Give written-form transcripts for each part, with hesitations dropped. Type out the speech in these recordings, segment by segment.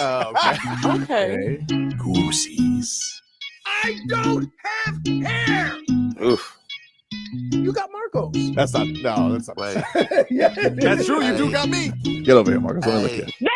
Okay. Goosies. I don't have hair. Oof. You got Marcos. That's not. Wait. Yeah. That's true. You do got me. Get over here, Marcus. Let me look at you.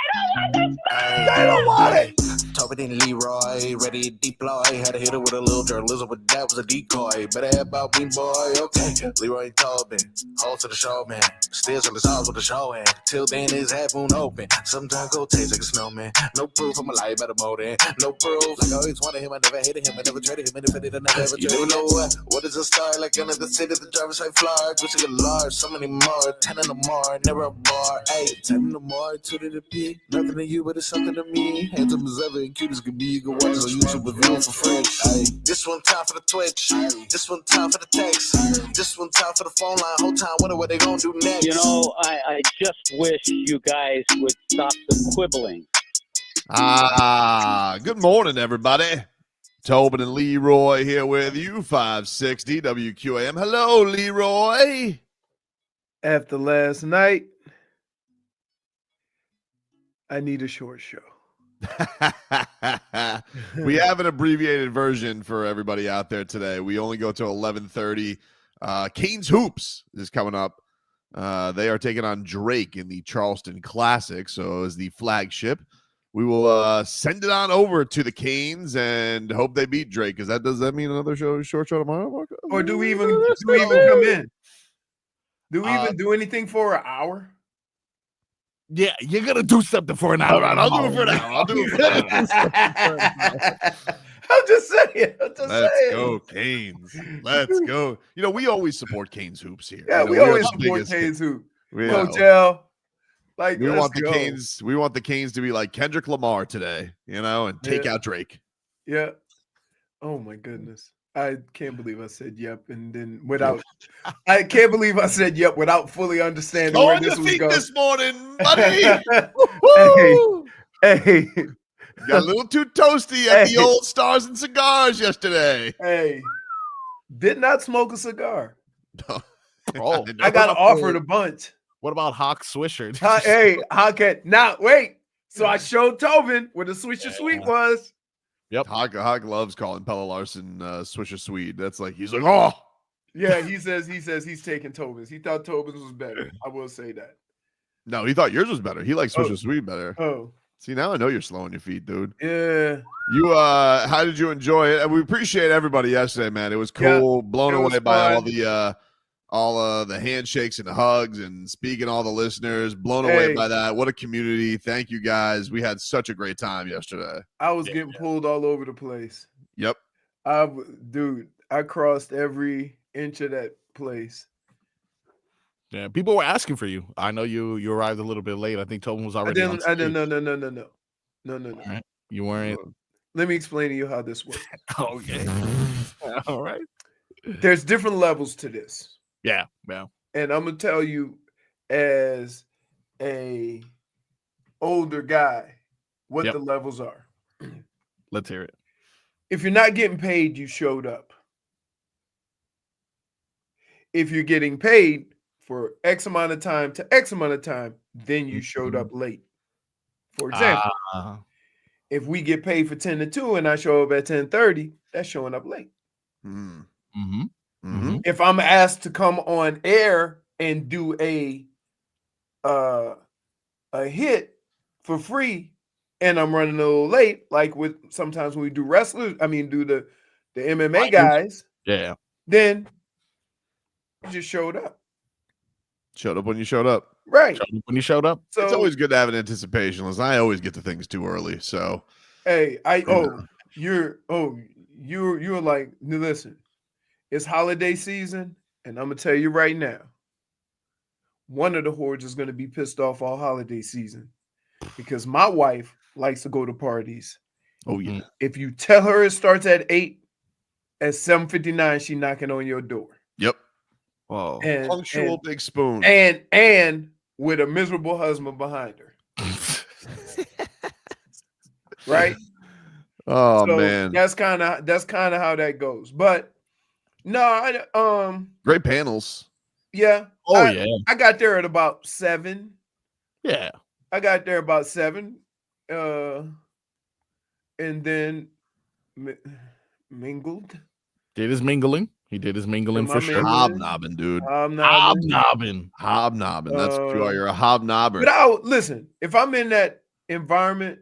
I don't want it. Tobin and Leroy, ready to deploy. Had to hit it with a little journalism, but that was a decoy. Better have about me, boy. Okay, Leroy and Tobin, hold to the show, man. Still on the sauce with the show, and till then his half moon open. Sometimes go taste like a snowman. No proof, I'm a lie about a motor. No proof, like I always wanted him, I never hated him, I never traded him, and if I did, I never ever traded him. You know what is a star? Like another city, the driver's like Florida. Gucci a large, so many more. 10 in the more, never a bar. Hey, 10 in the more, 2 to the P. Nothing to you, but it's something to me. Handsome as ever and cute as can be. You can watch us on YouTube with viewing for free. Ay, this one time for the Twitch. This one time for the text. This one time for the phone line. Whole time wondering what they gonna do next. You know, I just wish you guys would stop the quibbling. Good morning, everybody. Tobin and Leroy here with you, 560 WQAM. Hello, Leroy. After last night, I need a short show. We have an abbreviated version for everybody out there today. We only go to 11:30. Canes Hoops is coming up. They are taking on Drake in the Charleston Classic, so as the flagship. We will send it on over to the Canes and hope they beat Drake. Does that mean another short show tomorrow, Marco? Or do we even come in? Do we even do anything for an hour? Yeah, you're gonna do something for an hour. All right, I'll do it for an hour. I'm just saying. Let's go, Canes. Let's go. You know, we always support Canes Hoops here. Yeah, you know, we always support Canes Hoops. Hotel. Like, we want the Canes. We want the Canes to be like Kendrick Lamar today, you know, and take out Drake. Yeah. Oh my goodness. I can't believe I said yep, and then without I can't believe I said yep without fully understanding where this was going. This morning, buddy. Hey. Got a little too toasty at the old Stars and Cigars yesterday. Hey. Did not smoke a cigar. Oh, I got offered a bunch. What about Hawk Swisher? Hey, Hawk. Now wait. So I showed Tobin where the Swisher Sweet was. Yep. Hawk loves calling Pella Larson Swisher Swede. That's like he's like, oh. Yeah, he says he's taking Tobin's. He thought Tobin's was better. I will say that. No, he thought yours was better. He likes Swisher Swede better. Oh. See, now I know you're slow on your feet, dude. Yeah. You how did you enjoy it? And we appreciate everybody yesterday, man. It was cool. Blown away by all the handshakes and the hugs and speaking all the listeners. Blown away by that. What a community. Thank you guys. We had such a great time yesterday. I was getting pulled all over the place. Yep. I crossed every inch of that place. Yeah, people were asking for you. I know you arrived a little bit late. I think Tobin was already on stage. I didn't. No. Right. You weren't. Let me explain to you how this works. Okay. All right. There's different levels to this. Yeah. And I'm gonna tell you, as a older guy, what the levels are. Let's hear it. If you're not getting paid, you showed up. If you're getting paid for X amount of time to X amount of time, then you showed up late. For example, if we get paid for 10 to 2 and I show up at 10:30, that's showing up late. If I'm asked to come on air and do a hit for free and I'm running a little late, like with sometimes when we do the MMA guys, then you just showed up. Showed up when you showed up. Right. When you showed up. So it's always good to have an anticipation. Listen, I always get to things too early. So you're like, listen, it's holiday season, and I'm gonna tell you right now, one of the hordes is gonna be pissed off all holiday season because my wife likes to go to parties. Oh yeah. If you tell her it starts at 8, at 7:59, she's knocking on your door. Yep. Whoa. Punctual big spoon. And with a miserable husband behind her. Right? Oh man. That's kind of how that goes. But no, great panels. Yeah. I got there at about 7. Yeah. I got there about 7. and then mingled. Did his mingling. He did his mingling Am I for sure. mingling? Hobnobbing, dude. Hobnobbing. Hobnobbing. That's what you are. Uh, You're a hobnobber. But listen, if I'm in that environment,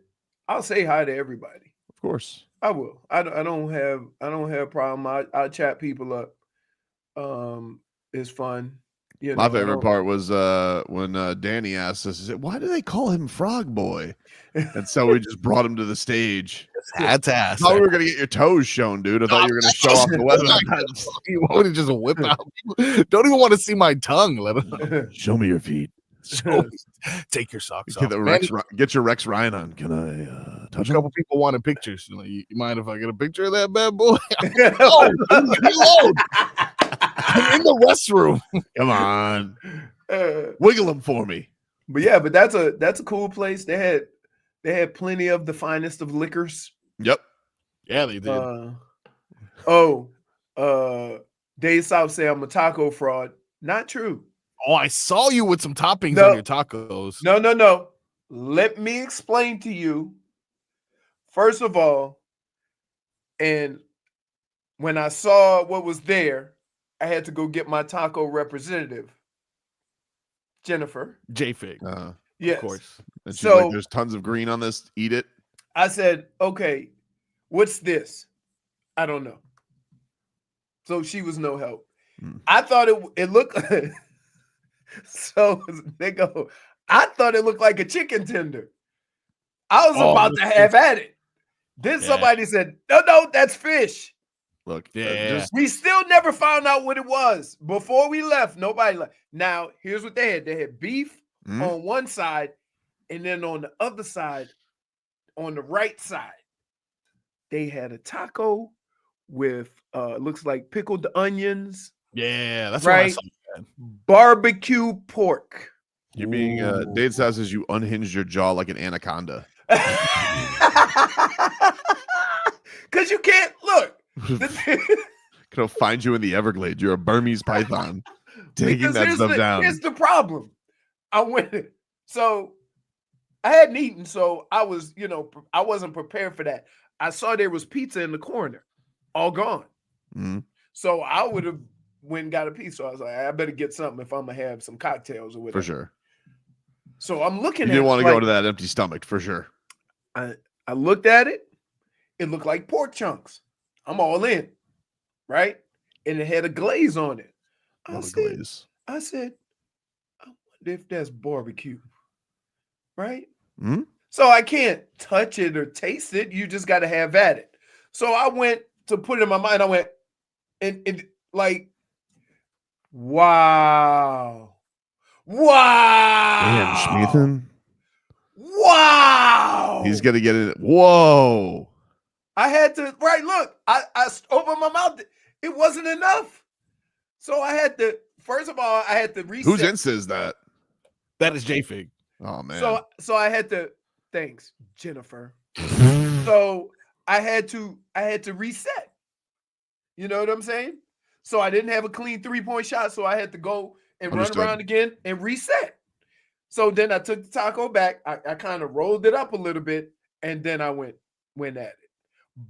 I'll say hi to everybody. Of course. I will. I don't have a problem. I chat people up. It's fun. You My know, favorite part was when Danny asked us, "Why do they call him Frog Boy?" And so we just brought him to the stage. That's ass. I thought we were gonna get your toes shown, dude. I thought you were gonna show off the weather. You want to just whip out? Don't even want to see my tongue. Let him Show me your feet. take your socks Get, off. the Man, get your Rex Ryan on. Can I a touch couple him? people wanted pictures. You mind if I get a picture of that bad boy? Oh, leave me alone. I'm in the restroom. Come on, wiggle him for me. But yeah, but that's a cool place. They had plenty of the finest of liquors. Yep. Yeah, they did. Dave South say I'm a taco fraud. Not true. Oh, I saw you with some toppings No. on your tacos. No. Let me explain to you. First of all, and when I saw what was there, I had to go get my taco representative, Jennifer. JFig, Yes. of course. And she's So- like, "There's tons of green on this. Eat it." I said, okay, what's this? I don't know. So she was no help. I thought it looked so they go, I thought it looked like a chicken tender. I was about to have at it. Then somebody said, no, that's fish. Look, We still never found out what it was. Before we left, nobody left. Now, here's what they had. They had beef on one side, and then on the other side, on the right side, they had a taco with looks like pickled onions. Yeah, that's right. what I saw. Barbecue pork. you're being Dave says you unhinged your jaw like an anaconda. Because you can't look. Gonna find you in the Everglades. You're a Burmese python taking that stuff down. Here's the problem. I went, so I hadn't eaten, so I was, I wasn't prepared for that. I saw there was pizza in the corner, all gone. Mm-hmm. So I would have went and got a piece. So I was like, I better get something if I'm gonna have some cocktails or whatever. For sure. So I'm looking You at didn't want to like, go to that empty stomach, for sure. I looked at it. It looked like pork chunks. I'm all in, right? And it had a glaze on it. I said, I wonder if that's barbecue, right? Mm-hmm. So I can't touch it or taste it. You just got to have at it. So I went to put it in my mind. I went, and like, wow. Damn, Schmeathan. Wow. He's gonna get it. Whoa. I had to, look, I opened my mouth. It wasn't enough. So I had to, first of all, I had to reset. Whose Insta is that? That is JFig. Oh man. So I had to, thanks, Jennifer. So I had to reset. You know what I'm saying? So I didn't have a clean 3-point shot. So I had to go and Understood. run around again and reset. So then I took the taco back. I kind of rolled it up a little bit, and then I went at it.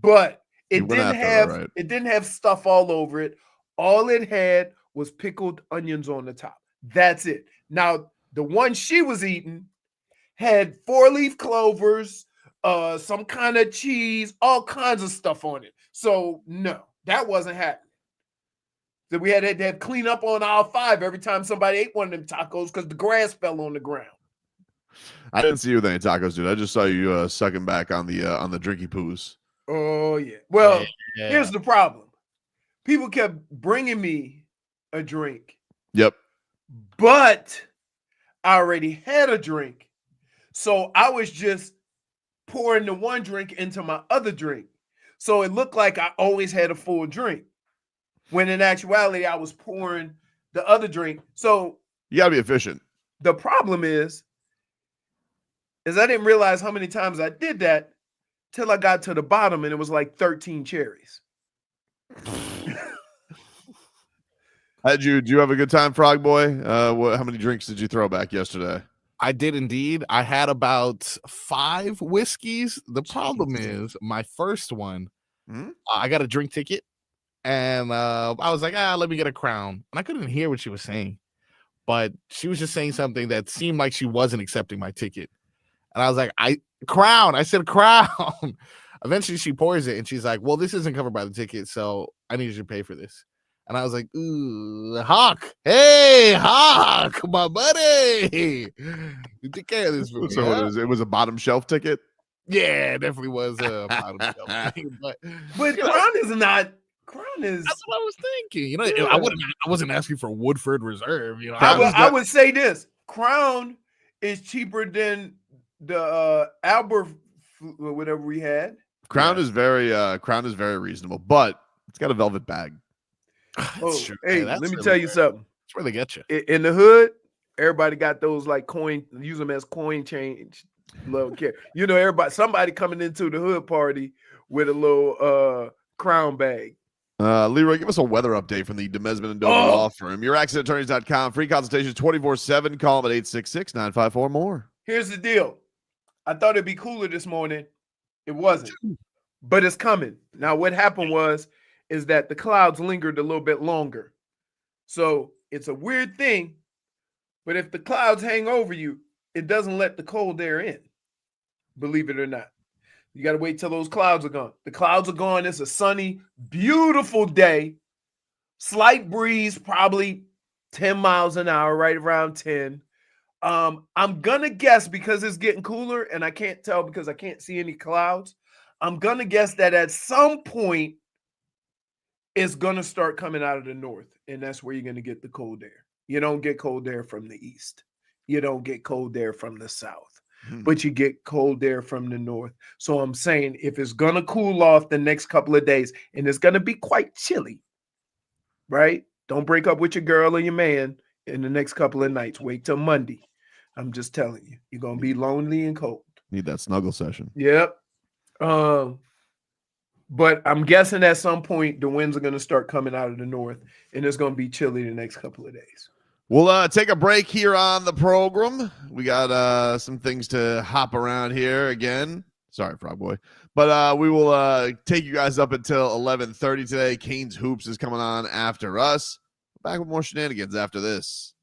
But it didn't have stuff all over it. All it had was pickled onions on the top. That's it. Now, the one she was eating had 4-leaf clovers, some kind of cheese, all kinds of stuff on it. So no, that wasn't happening. So we had to have clean up on aisle 5 every time somebody ate one of them tacos because the grass fell on the ground. I didn't see you with any tacos, dude. I just saw you sucking back on the drinky poos. Oh yeah. Well, here's the problem. People kept bringing me a drink. Yep. But I already had a drink. So I was just pouring the one drink into my other drink. So it looked like I always had a full drink. When in actuality, I was pouring the other drink. So you gotta be efficient. The problem is I didn't realize how many times I did that till I got to the bottom and it was like 13 cherries. Do you have a good time, Frog Boy? How many drinks did you throw back yesterday? I did indeed. I had about 5 whiskeys. The problem is my first one, I got a drink ticket and I was like, let me get a Crown. And I couldn't hear what she was saying, but she was just saying something that seemed like she wasn't accepting my ticket. And I was like, Crown. I said Crown. Eventually she pours it and she's like, well, this isn't covered by the ticket, so I need you to pay for this. And I was like, ooh, Hawk. Hey, Hawk, my buddy. You take care of this for me. So huh? it was a bottom shelf ticket. Yeah, it definitely was a bottom shelf thing, but Crown is not. Crown is. that's what I was thinking. You know, Yeah. I wasn't asking for Woodford Reserve. You know, I would say this: Crown is cheaper than the Albert, whatever we had. Crown is very reasonable, but it's got a velvet bag. Oh, true. hey, That's let me really tell you fair. something. That's where they get you. In the hood, everybody got those like coin, use them as coin change. Little care. You know, somebody coming into the hood party with a little Crown bag. Leroy, give us a weather update from the Demesman and Dover Law Firm. YourAccidentAttorneys.com. Free consultations 24/7. Call them at 866-954-MORE. Here's the deal. I thought it'd be cooler this morning. It wasn't, but it's coming. Now, what happened is that the clouds lingered a little bit longer. So it's a weird thing, but if the clouds hang over you, it doesn't let the cold air in, believe it or not. You got to wait till those clouds are gone. The clouds are gone. It's a sunny, beautiful day. Slight breeze, probably 10 miles an hour, right around 10. I'm going to guess, because it's getting cooler and I can't tell because I can't see any clouds, I'm going to guess that at some point it's going to start coming out of the north, and that's where you're going to get the cold air. You don't get cold air from the east. You don't get cold air from the south, but you get cold air from the north. So I'm saying if it's going to cool off the next couple of days, and it's going to be quite chilly, right? Don't break up with your girl or your man in the next couple of nights. Wait till Monday. I'm just telling you, you're going to be lonely and cold. Need that snuggle session. Yep. But I'm guessing at some point the winds are going to start coming out of the north, and it's going to be chilly the next couple of days. We'll take a break here on the program. We got some things to hop around here again. Sorry, Frog Boy. But we will take you guys up until 11:30 today. Canes Hoops is coming on after us. Back with more shenanigans after this.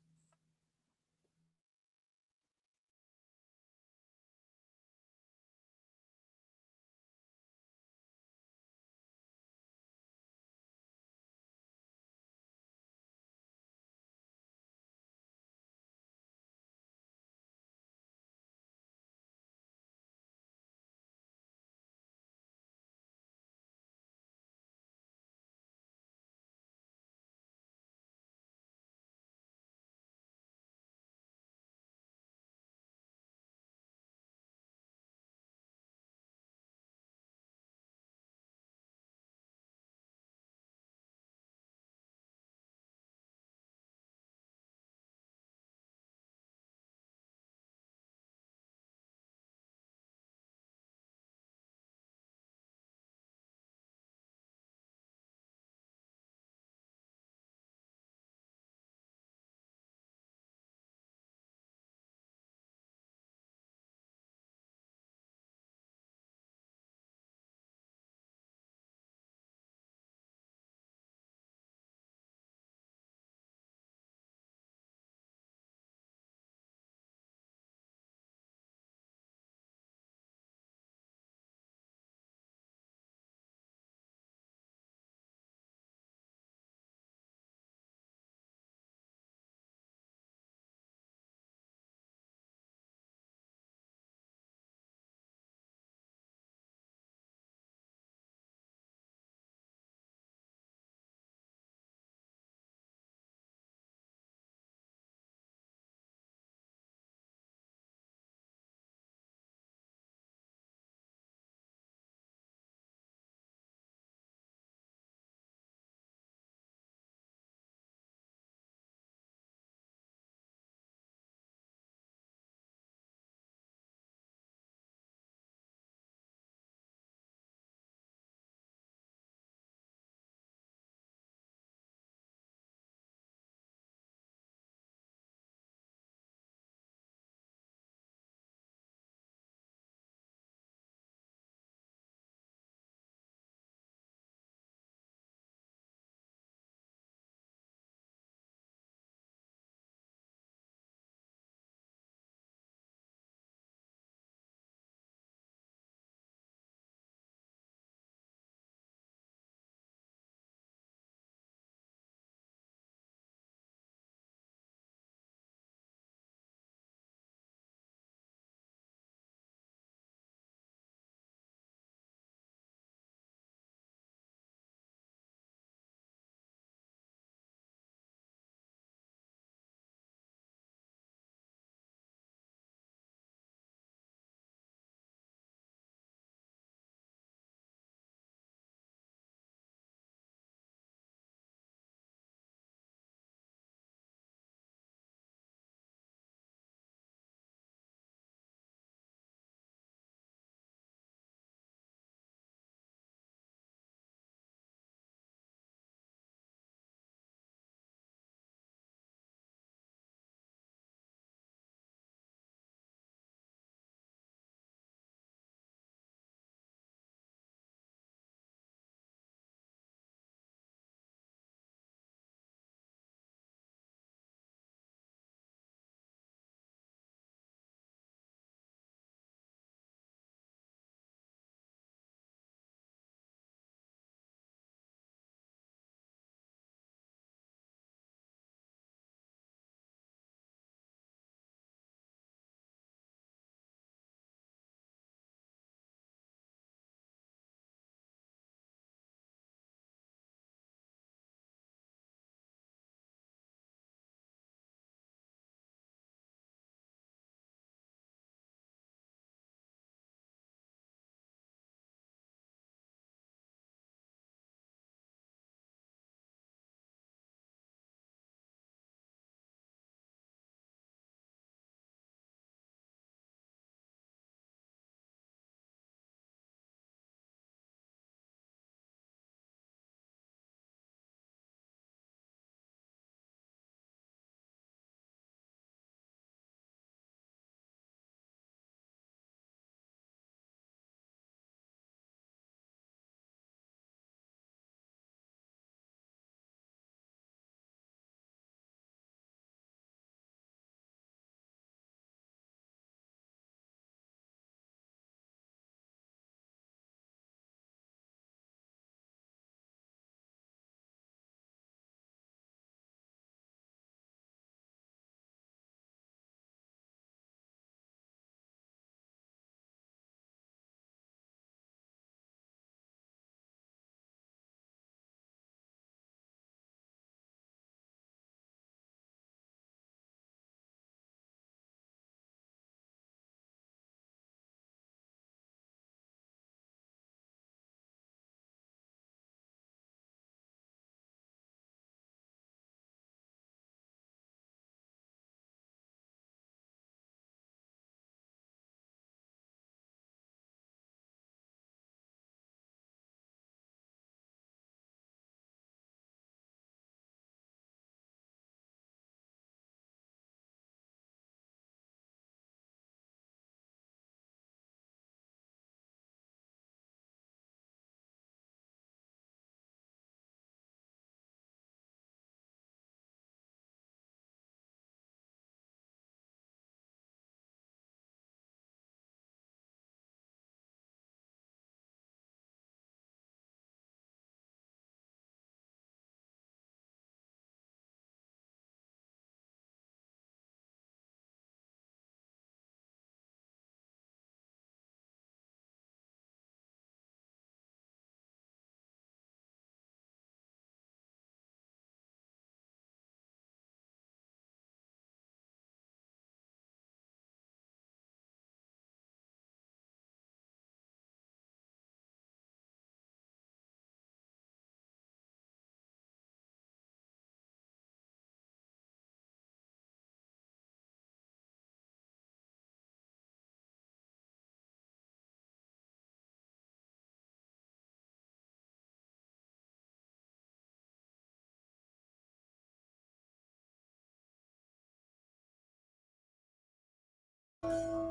Welcome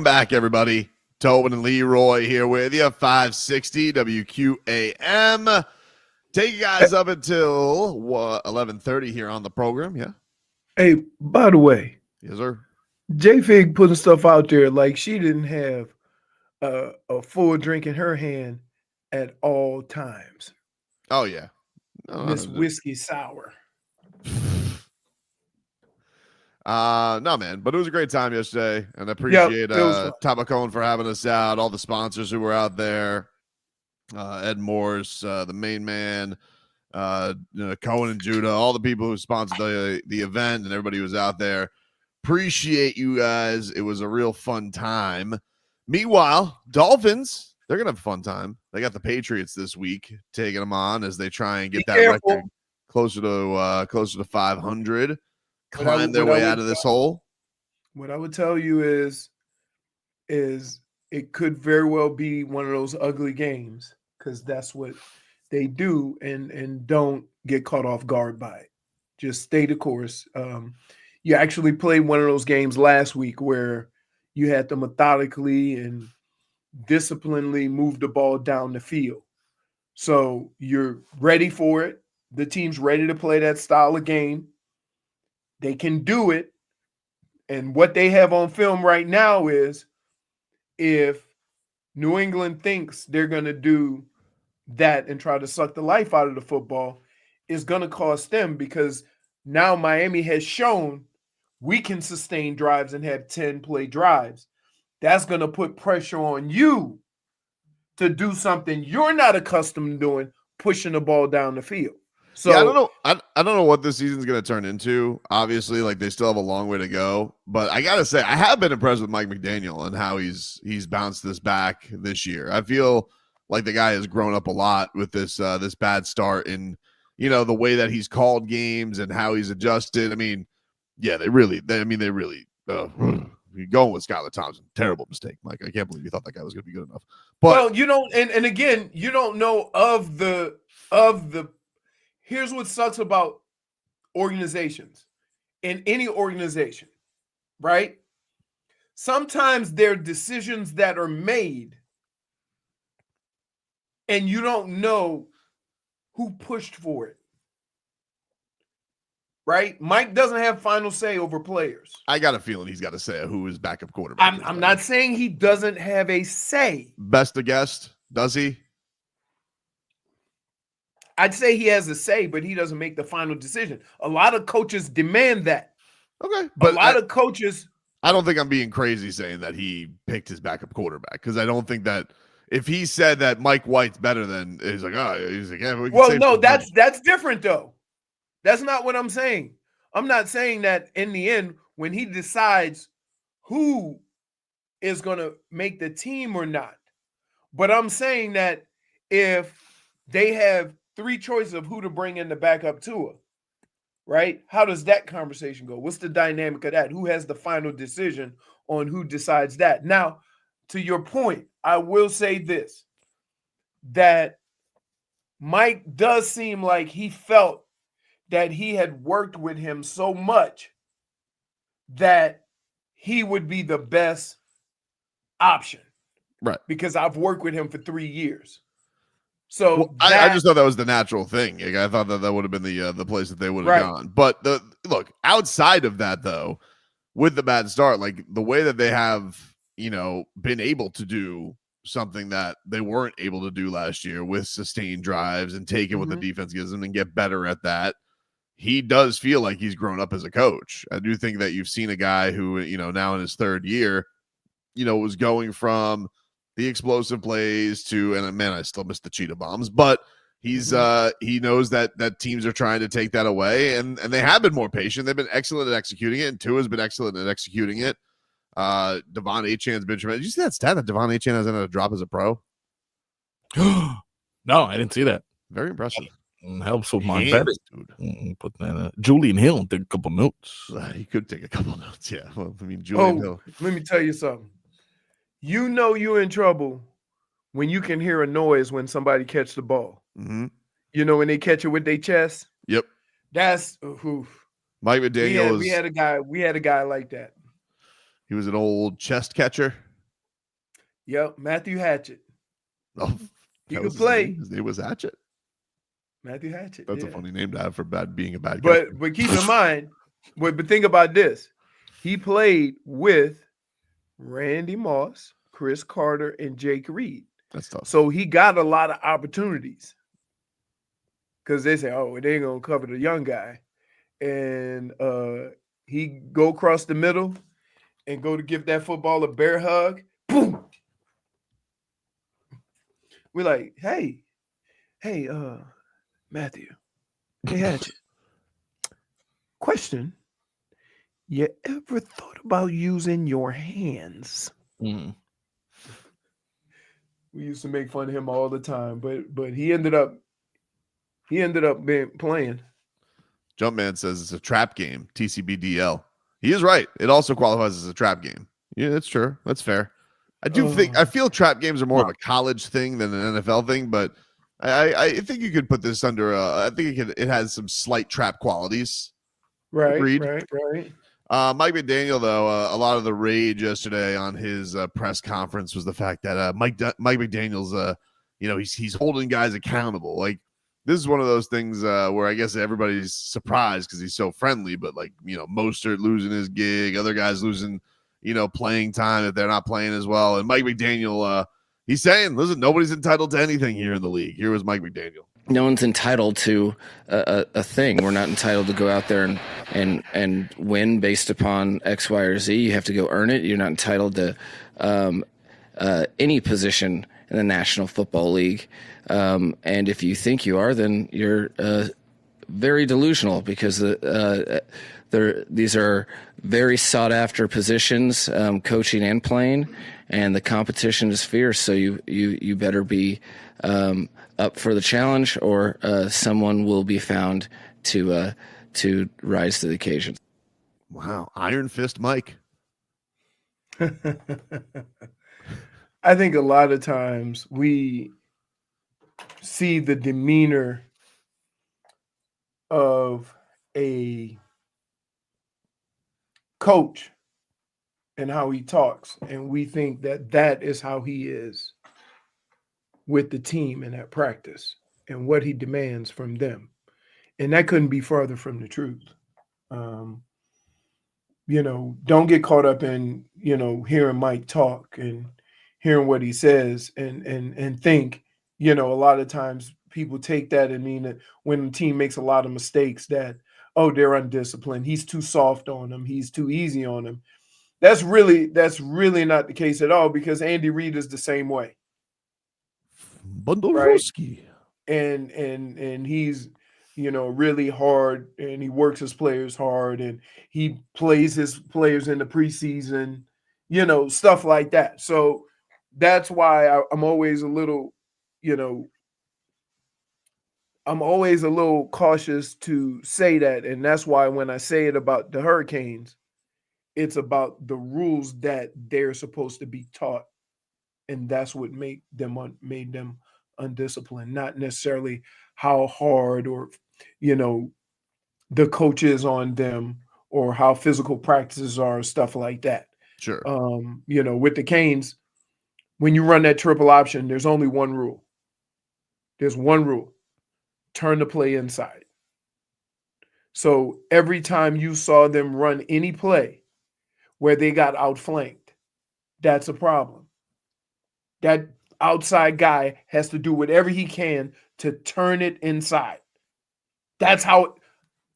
back, everybody. Tobin and Leroy here with you, 560 WQAM. Take you guys up until 11:30 here on the program. Yeah. Hey, by the way, Yes, sir. JFig putting stuff out there like she didn't have a full drink in her hand at all times. Oh, yeah. Miss Whiskey Sour. No, man, but it was a great time yesterday, and I appreciate Tabacone for having us out, all the sponsors who were out there, Ed Morse, the main man, Cohen and Judah, all the people who sponsored the event, and everybody who was out there. Appreciate you guys. It was a real fun time. Meanwhile, Dolphins, they're gonna have a fun time. They got the Patriots this week, taking them on as they try and get that record closer to 500. Climb their way out of this hole. What I would tell you is it could very well be one of those ugly games, because that's what they do, and don't get caught off guard by it. Just stay the course. You actually played one of those games last week where you had to methodically and disciplinedly move the ball down the field. So you're ready for it. The team's ready to play that style of game. They can do it. And what they have on film right now is, if New England thinks they're going to do that and try to suck the life out of the football, it's going to cost them, because now Miami has shown we can sustain drives and have 10-play drives. That's going to put pressure on you to do something you're not accustomed to doing, pushing the ball down the field. So yeah, I don't know. I don't know what this season's going to turn into. Obviously, like, they still have a long way to go. But I gotta say, I have been impressed with Mike McDaniel and how he's bounced this back this year. I feel like the guy has grown up a lot with this bad start, and the way that he's called games and how he's adjusted. I mean, yeah, they really. Going with Skylar Thompson, terrible mistake, Mike. I can't believe you thought that guy was going to be good enough. But and again, you don't know of the. Here's what sucks about organizations, in any organization, right? Sometimes there are decisions that are made and you don't know who pushed for it, right? Mike doesn't have final say over players. I got a feeling he's got to say who his backup quarterback is. I'm not saying he doesn't have a say. Best to guess, does he? I'd say he has a say, but he doesn't make the final decision. A lot of coaches demand that. Okay. But a lot of coaches. I don't think I'm being crazy saying that he picked his backup quarterback, because I don't think that if he said that Mike White's better than, he's like, yeah. Well, no, that's different though. That's not what I'm saying. I'm not saying that in the end, when he decides who is going to make the team or not. But I'm saying that if they have 3 choices of who to bring in to back up Tua, right? How does that conversation go? What's the dynamic of that? Who has the final decision on who decides that? Now, to your point, I will say this, that Mike does seem like he felt that he had worked with him so much that he would be the best option. Right. Because I've worked with him for 3 years. So I just thought that was the natural thing. Like, I thought that would have been the place that they would have gone. But look, outside of that, though, with the bad start, like the way that they have, been able to do something that they weren't able to do last year with sustained drives and take it what the defense gives them and get better at that. He does feel like he's grown up as a coach. I do think that you've seen a guy who, now in his 3rd year, was going from the explosive plays to, and man, I still miss the cheetah bombs, but he's he knows that teams are trying to take that away, and they have been more patient. They've been excellent at executing it, and Tua's been excellent at executing it. Devon Achan's been tremendous. Did you see that stat that Devon Achan hasn't had a drop as a pro? No, I didn't see that. Very impressive. Helps with my betting, dude. Put that Julian Hill take a couple notes. He could take a couple notes, yeah. Well, I mean, Julian Hill. Let me tell you something. You know you're in trouble when you can hear a noise when somebody catch the ball. Mm-hmm. You know, when they catch it with their chest. Yep. That's Mike McDaniel we had a guy like that. He was an old chest catcher. Yep, Matthew Hatchett. Oh, he could play. His name was Hatchet. Matthew Hatchett. That's a funny name to have for being a bad guy. catcher. But keep in mind, but think about this. He played with Randy Moss, Chris Carter, and Jake Reed. That's tough. So he got a lot of opportunities. Because they say, oh, they ain't gonna cover the young guy. And he go across the middle and go to give that football a bear hug. Boom. We're like, hey, Matthew, hey, Hatchet. Question. You ever thought about using your hands? Mm. We used to make fun of him all the time, but he ended up playing. Jumpman says it's a trap game, TCBDL. He is right. It also qualifies as a trap game. Yeah, that's true. That's fair. I feel trap games are more of a college thing than an NFL thing, but I think you could put this under I think it has some slight trap qualities. Right. Agreed. Right. Mike McDaniel, though, a lot of the rage yesterday on his press conference was the fact that Mike McDaniel's, he's holding guys accountable. Like, this is one of those things where I guess everybody's surprised because he's so friendly, but Mostert losing his gig, other guys losing, playing time if they're not playing as well. And Mike McDaniel, he's saying, listen, nobody's entitled to anything here in the league. Here was Mike McDaniel. No one's entitled to a thing. We're not entitled to go out there and win based upon X, Y, or Z. You have to go earn it. You're not entitled to any position in the National Football League. And if you think you are, then you're very delusional because these are very sought after positions, coaching and playing, and the competition is fierce. So you better be up for the challenge, or someone will be found to rise to the occasion. Wow, Iron Fist Mike. I think a lot of times we see the demeanor of a coach and how he talks, and we think that is how he is with the team and at practice and what he demands from them. And that couldn't be farther from the truth. Don't get caught up in, hearing Mike talk and hearing what he says and think, a lot of times people take that and mean that when the team makes a lot of mistakes that, oh, they're undisciplined. He's too soft on them. He's too easy on them. That's really not the case at all, because Andy Reid is the same way. Bundleroski. Right? And he's really hard, and he works his players hard, and he plays his players in the preseason, stuff like that. So that's why I'm always a little, cautious to say that. And that's why when I say it about the Hurricanes, it's about the rules that they're supposed to be taught. And that's what made them undisciplined, not necessarily how hard or, the coach is on them or how physical practices are, stuff like that. Sure. With the Canes, when you run that triple option, there's only one rule. There's one rule. Turn the play inside. So every time you saw them run any play where they got outflanked, that's a problem. That outside guy has to do whatever he can to turn it inside. That's how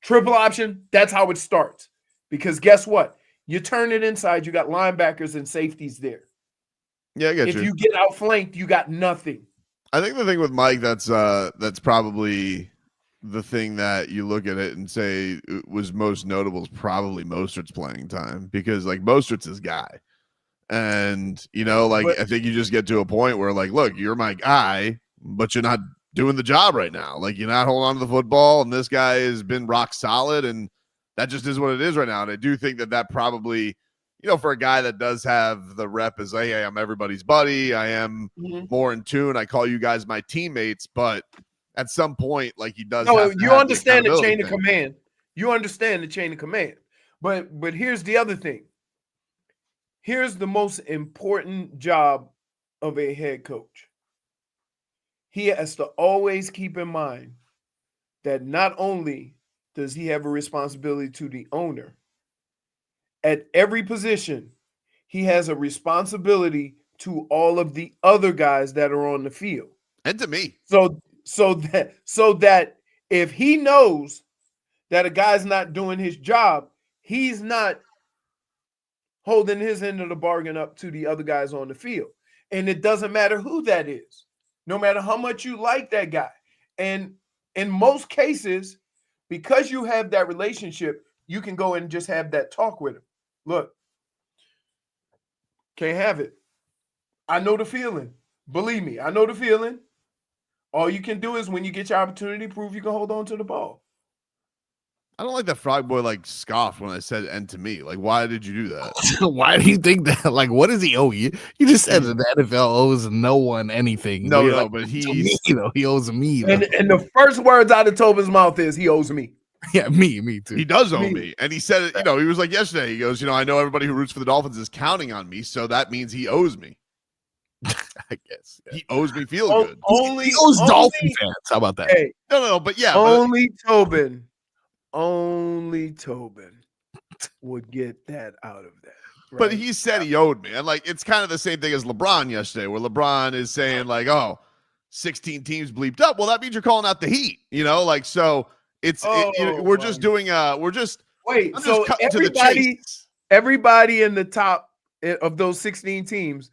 triple option, that's how it starts. Because guess what? You turn it inside, you got linebackers and safeties there. Yeah, I get you. If you get outflanked, you got nothing. I think the thing with Mike that's probably the thing that you look at it and say was most notable is probably Mostert's playing time, because Mostert's his guy. And, I think you just get to a point where look, you're my guy, but you're not doing the job right now. You're not holding on to the football, and this guy has been rock solid, and that just is what it is right now. And I do think that probably, for a guy that does have the rep as, hey, I'm everybody's buddy. I am more in tune. I call you guys my teammates, but at some point, like, he does. No, have to you have understand the chain of thing. command. You understand the chain of command. But here's the other thing. Here's the most important job of a head coach. He has to always keep in mind that not only does he have a responsibility to the owner, at every position, he has a responsibility to all of the other guys that are on the field. And to me. So that if he knows that a guy's not doing his job, he's not holding his end of the bargain up to the other guys on the field. And it doesn't matter who that is, no matter how much you like that guy. And in most cases, because you have that relationship, you can go and just have that talk with him. Look, can't have it. I know the feeling. Believe me, I know the feeling. All you can do is when you get your opportunity, prove you can hold on to the ball. I don't like that Frog Boy like scoffed when I said "and to me." Like, why did you do that? Why do you think that? Like, what does he owe you? You just said that the NFL owes no one anything. No, like, but he owes me. And the first words out of Tobin's mouth is he owes me. Yeah, me too. He does owe me. And he said it, he was like yesterday, he goes, I know everybody who roots for the Dolphins is counting on me, so that means he owes me. I guess. Yeah. He owes me feel good. He owes Dolphin fans. How about that? Hey, no, but yeah. Only Tobin would get that out of that. Right? But he said he owed me. And like, it's kind of the same thing as LeBron yesterday, where LeBron is saying like, 16 teams bleeped up. Well, that means you're calling out the Heat, so it's, we're just doing, we're just, wait, I'm so just cutting to the chase. Everybody in the top of those 16 teams,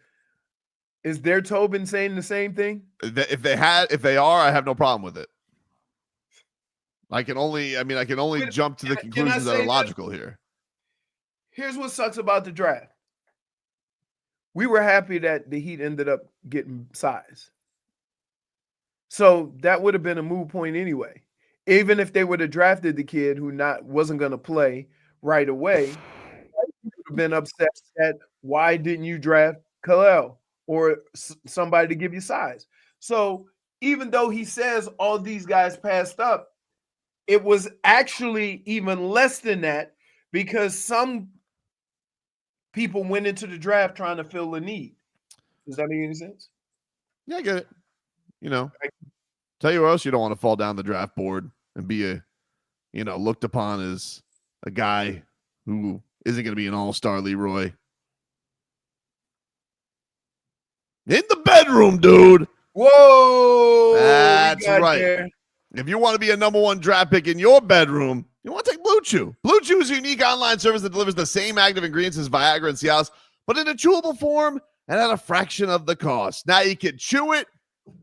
is their Tobin saying the same thing? If they are, I have no problem with it. I can only jump to the conclusions that are logical here. Here's what sucks about the draft. We were happy that the Heat ended up getting size. So that would have been a moot point anyway. Even if they would have drafted the kid who wasn't going to play right away, you would have been upset that why didn't you draft Calais or somebody to give you size? So even though he says all these guys passed up, it was actually even less than that because some people went into the draft trying to fill a need. Does that make any sense? Yeah, I get it. Tell you where else you don't want to fall down the draft board and be looked upon as a guy who isn't going to be an all-star, Leroy. In the bedroom, dude. Whoa. That's right. There. If you want to be a number one draft pick in your bedroom, you want to take Blue Chew. Blue Chew is a unique online service that delivers the same active ingredients as Viagra and Cialis, but in a chewable form and at a fraction of the cost. Now you can chew it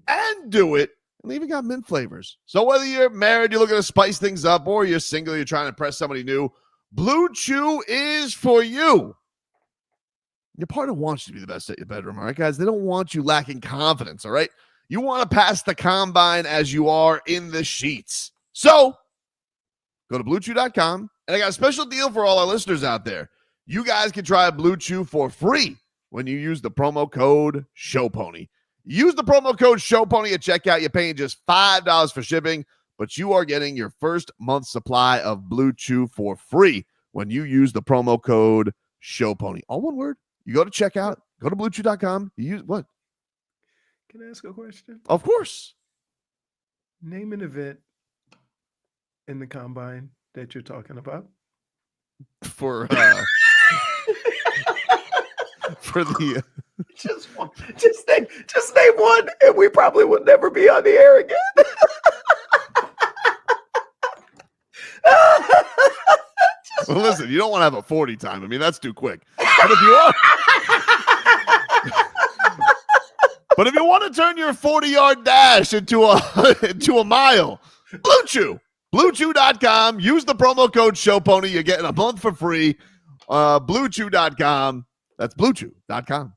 and do it, and they even got mint flavors. So whether you're married, you're looking to spice things up, or you're single, you're trying to impress somebody new, Blue Chew is for you. Your partner wants you to be the best at your bedroom, all right, guys? They don't want you lacking confidence, all right? You want to pass the combine as you are in the sheets. So go to BlueChew.com, and I got a special deal for all our listeners out there. You guys can try Blue Chew for free when you use the promo code SHOWPONY. Use the promo code SHOWPONY at checkout. You're paying just $5 for shipping, but you are getting your first month's supply of Blue Chew for free when you use the promo code SHOWPONY. All one word. You go to checkout, go to BlueChew.com. You use what? Can I ask a question? Of course. Name an event in the combine that you're talking about. For for the just name one, and we probably will never be on the air again. Well, listen, you don't want to have a 40 time. I mean, that's too quick. But if you are, but if you want to turn your 40-yard dash into a mile, Blue Chew. BlueChew.com. Use the promo code SHOWPONY. You're getting a month for free. BlueChew.com. That's BlueChew.com.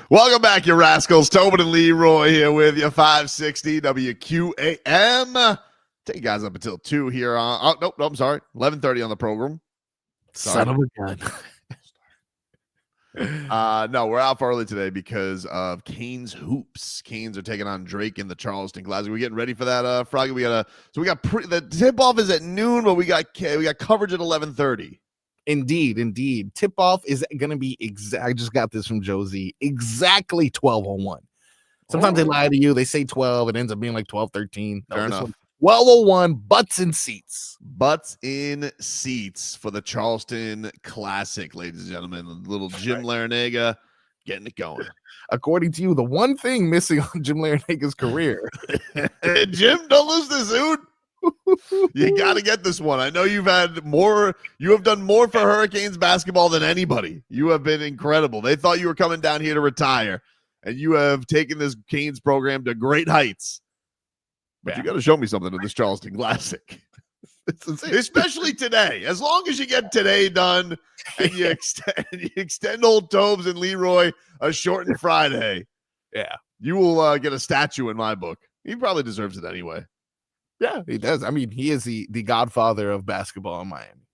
Welcome back, you rascals. Tobin and Leroy here with you. 560 WQAM. Take you guys up until 2 here on. Oh, nope, I'm sorry. 11:30 on the program. Sorry. Son of a gun. No, we're out for early today because of Canes hoops. Canes are taking on Drake in the Charleston Classic. We're getting ready for that, Froggy. We got the tip off is at noon, but we got coverage at 11:30. Indeed. Tip off is going to be I just got this from Josie. Exactly 12:01. Sometimes they lie to you. They say 12. It ends up being like 12:13. Fair enough. 12:01. Butts in seats. Butts in seats for the Charleston Classic, ladies and gentlemen. A little Jim Larinaga getting it going. According to you, the one thing missing on Jim Larinaga's career. Jim, don't lose this, dude. You got to get this one. I know you have done more for Hurricanes basketball than anybody. You have been incredible. They thought you were coming down here to retire, and you have taken this Canes program to great heights. But you got to show me something in this Charleston Classic. Especially today. As long as you get today done and you extend old Tobes and Leroy a shortened Friday, you will get a statue in my book. He probably deserves it anyway. Yeah, he does. I mean, he is the godfather of basketball in Miami.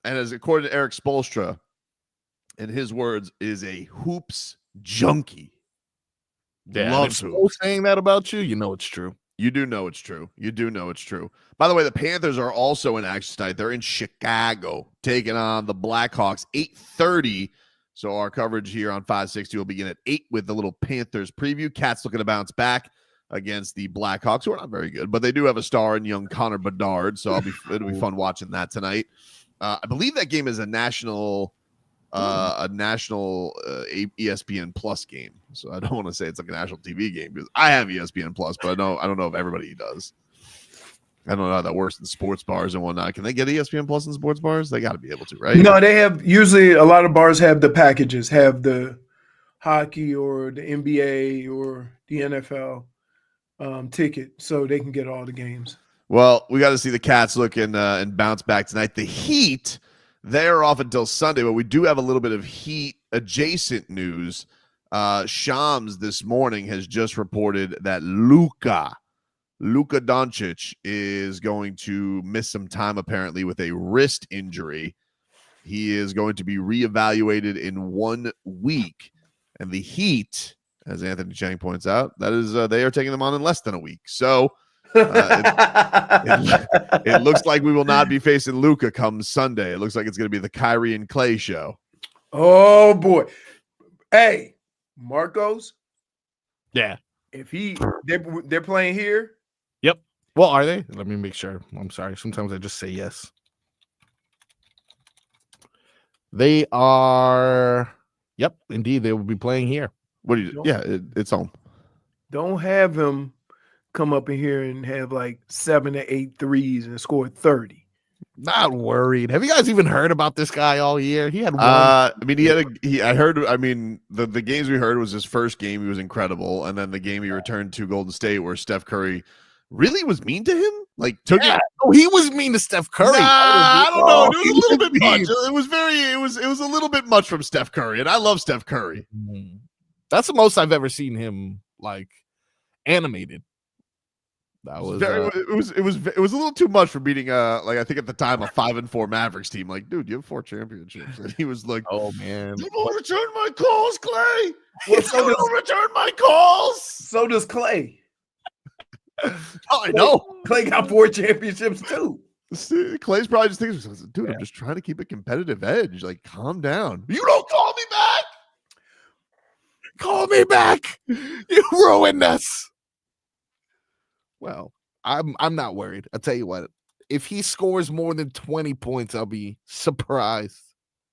And as according to Eric Spoelstra, in his words, is a hoops junkie. Yeah, loves hoops. Saying that about you, you know it's true. You do know it's true. By the way, the Panthers are also in action tonight. They're in Chicago, taking on the Blackhawks, 8:30. So our coverage here on 560 will begin at 8 with the little Panthers preview. Cats looking to bounce back against the Blackhawks, who are not very good, but they do have a star in young Connor Bedard. So it'll be fun watching that tonight. I believe that game is a national ESPN Plus game. So I don't want to say it's like a national TV game because I have ESPN Plus, but I don't know if everybody does. I don't know how that works in sports bars and whatnot. Can they get ESPN Plus in sports bars? They got to be able to, right? No, they have usually a lot of bars have the packages, have the hockey or the NBA or the NFL ticket, so they can get all the games. Well, we got to see the Cats look and bounce back tonight. The Heat, they're off until Sunday, but we do have a little bit of Heat adjacent news. Shams this morning has just reported that Luka Doncic is going to miss some time apparently with a wrist injury. He is going to be reevaluated in 1 week. And the Heat, as Anthony Chang points out, that is they are taking them on in less than a week. So it looks like we will not be facing Luka come Sunday. It looks like it's going to be the Kyrie and Clay show. Oh boy! Hey, Marcos. Yeah. If they're playing here. Yep. Well, are they? Let me make sure. I'm sorry. Sometimes I just say yes. They are. Yep, indeed, they will be playing here. What do you? Yeah, it's home. Don't have him come up in here and have like 7 to 8 threes and score 30. Not worried. Have you guys even heard about this guy all year? He had one. I heard. I mean, the games we heard was his first game. He was incredible, and then the game he returned to Golden State, where Steph Curry really was mean to him. Like he was mean to Steph Curry. I don't know. It was a little bit much. It was a little bit much from Steph Curry, and I love Steph Curry. That's the most I've ever seen him like animated. That was it was a little too much for beating like I think at the time a 5-4 Mavericks team. Like, dude, you have 4 championships, and he was like, "Oh man, you don't return my calls, Clay. Well, you don't return my calls." So does Clay. I know. Clay got 4 championships too. Clay's probably just thinking, dude, I'm just trying to keep a competitive edge. Like, calm down. You don't call me back. Call me back. You ruined us. Well, I'm not worried. I'll tell you what. If he scores more than 20 points, I'll be surprised.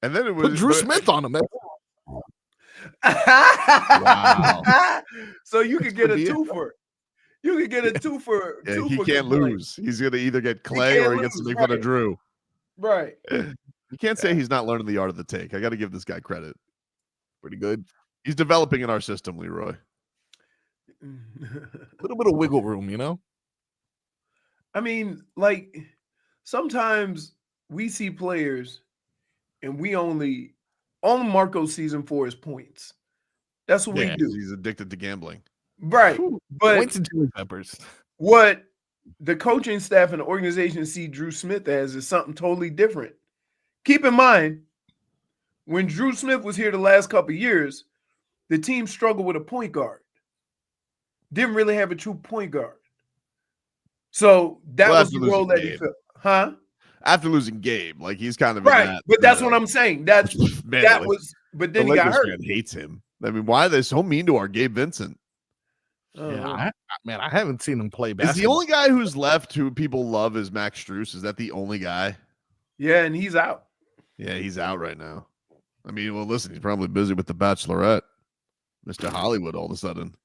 And then it was put Drew Smith on him. Wow. So you could get a 2 for. You could get a 2 for. Yeah, 2 he for can't lose. He's gonna either get Clay or he gets to make fun of Drew. Right. You can't say he's not learning the art of the take. I got to give this guy credit. Pretty good. He's developing in our system, Leroy. A little bit of wiggle room, you know? I mean, like, sometimes we see players and we all Marco sees him for his points. That's what we Yeah, do. he's addicted to gambling. Right. Whew. But Points and chili peppers. what the coaching staff and the organization see Drew Smith as is something totally different. Keep in mind, when Drew Smith was here the last couple of years, the team struggled with a point guard. Didn't really have a true point guard. So that Well, was the role that he filled. Huh? After losing Gabe, like he's kind of in Right. that, But that's what I'm saying. That's man, that like, was but the then he got Lakers hurt. fan hates him. I mean, why are they so mean to our Gabe Vincent? Yeah, I haven't seen him play Is basketball. the only guy who's left who people love is Max Strus? Is that the only guy? Yeah, and he's out. Yeah, he's out right now. I mean, well, listen, he's probably busy with The Bachelorette. Mr. Hollywood all of a sudden.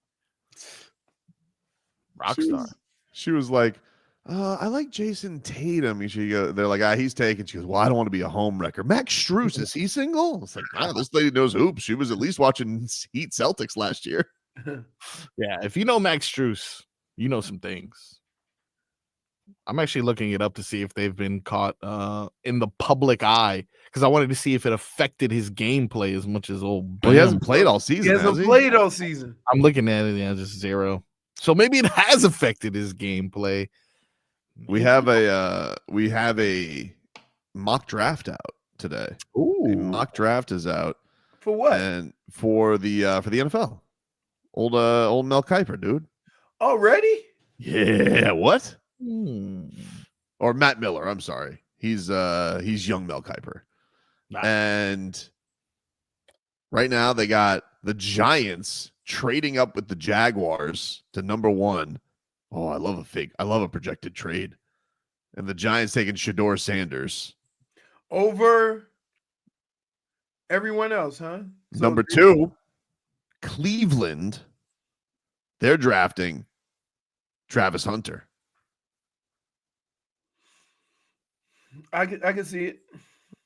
Rockstar. She was like, I like Jason Tatum. They're like, he's taken. She goes, well, I don't want to be a home wrecker. Max Strus, is he single? It's like, wow, this lady knows hoops. She was at least watching Heat Celtics last year. Yeah, if you know Max Strus, you know some things. I'm actually looking it up to see if they've been caught in the public eye because I wanted to see if it affected his gameplay as much as old. Well, he hasn't played all season. He hasn't played all season. I'm looking at it, yeah, just 0. So maybe it has affected his gameplay. We have a mock draft out today. Ooh, A mock draft is out. For what? And for the NFL. Old Mel Kiper, dude. Already? Yeah, what? Hmm. Or Matt Miller, I'm sorry. He's young Mel Kiper. Nice. And right now they got the Giants trading up with the Jaguars to number 1. Oh, I love a projected trade. And the Giants taking Shedeur Sanders. Over everyone else, huh? So Number 2, Cleveland. They're drafting Travis Hunter. I can see it.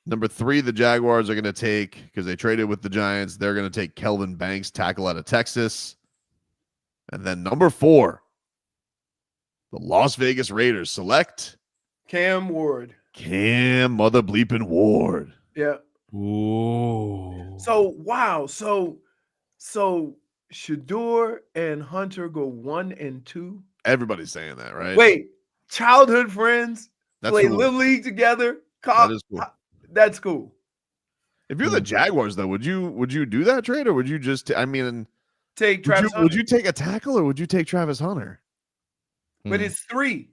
Number 3, the Jaguars are going to take, because they traded with the Giants, they're going to take Kelvin Banks, tackle out of Texas. And then number 4, the Las Vegas Raiders select Cam Ward. Cam Mother Bleeping Ward. Yeah. Ooh. So wow. So Shedeur and Hunter go 1 and 2. Everybody's saying that, right? Wait, childhood friends That's play cool. Little League together. That is cool. That's cool. If you're the Jaguars, though, would you do that trade, or would you just? Take Travis Hunter. Would you take a tackle, or would you take Travis Hunter? But it's 3.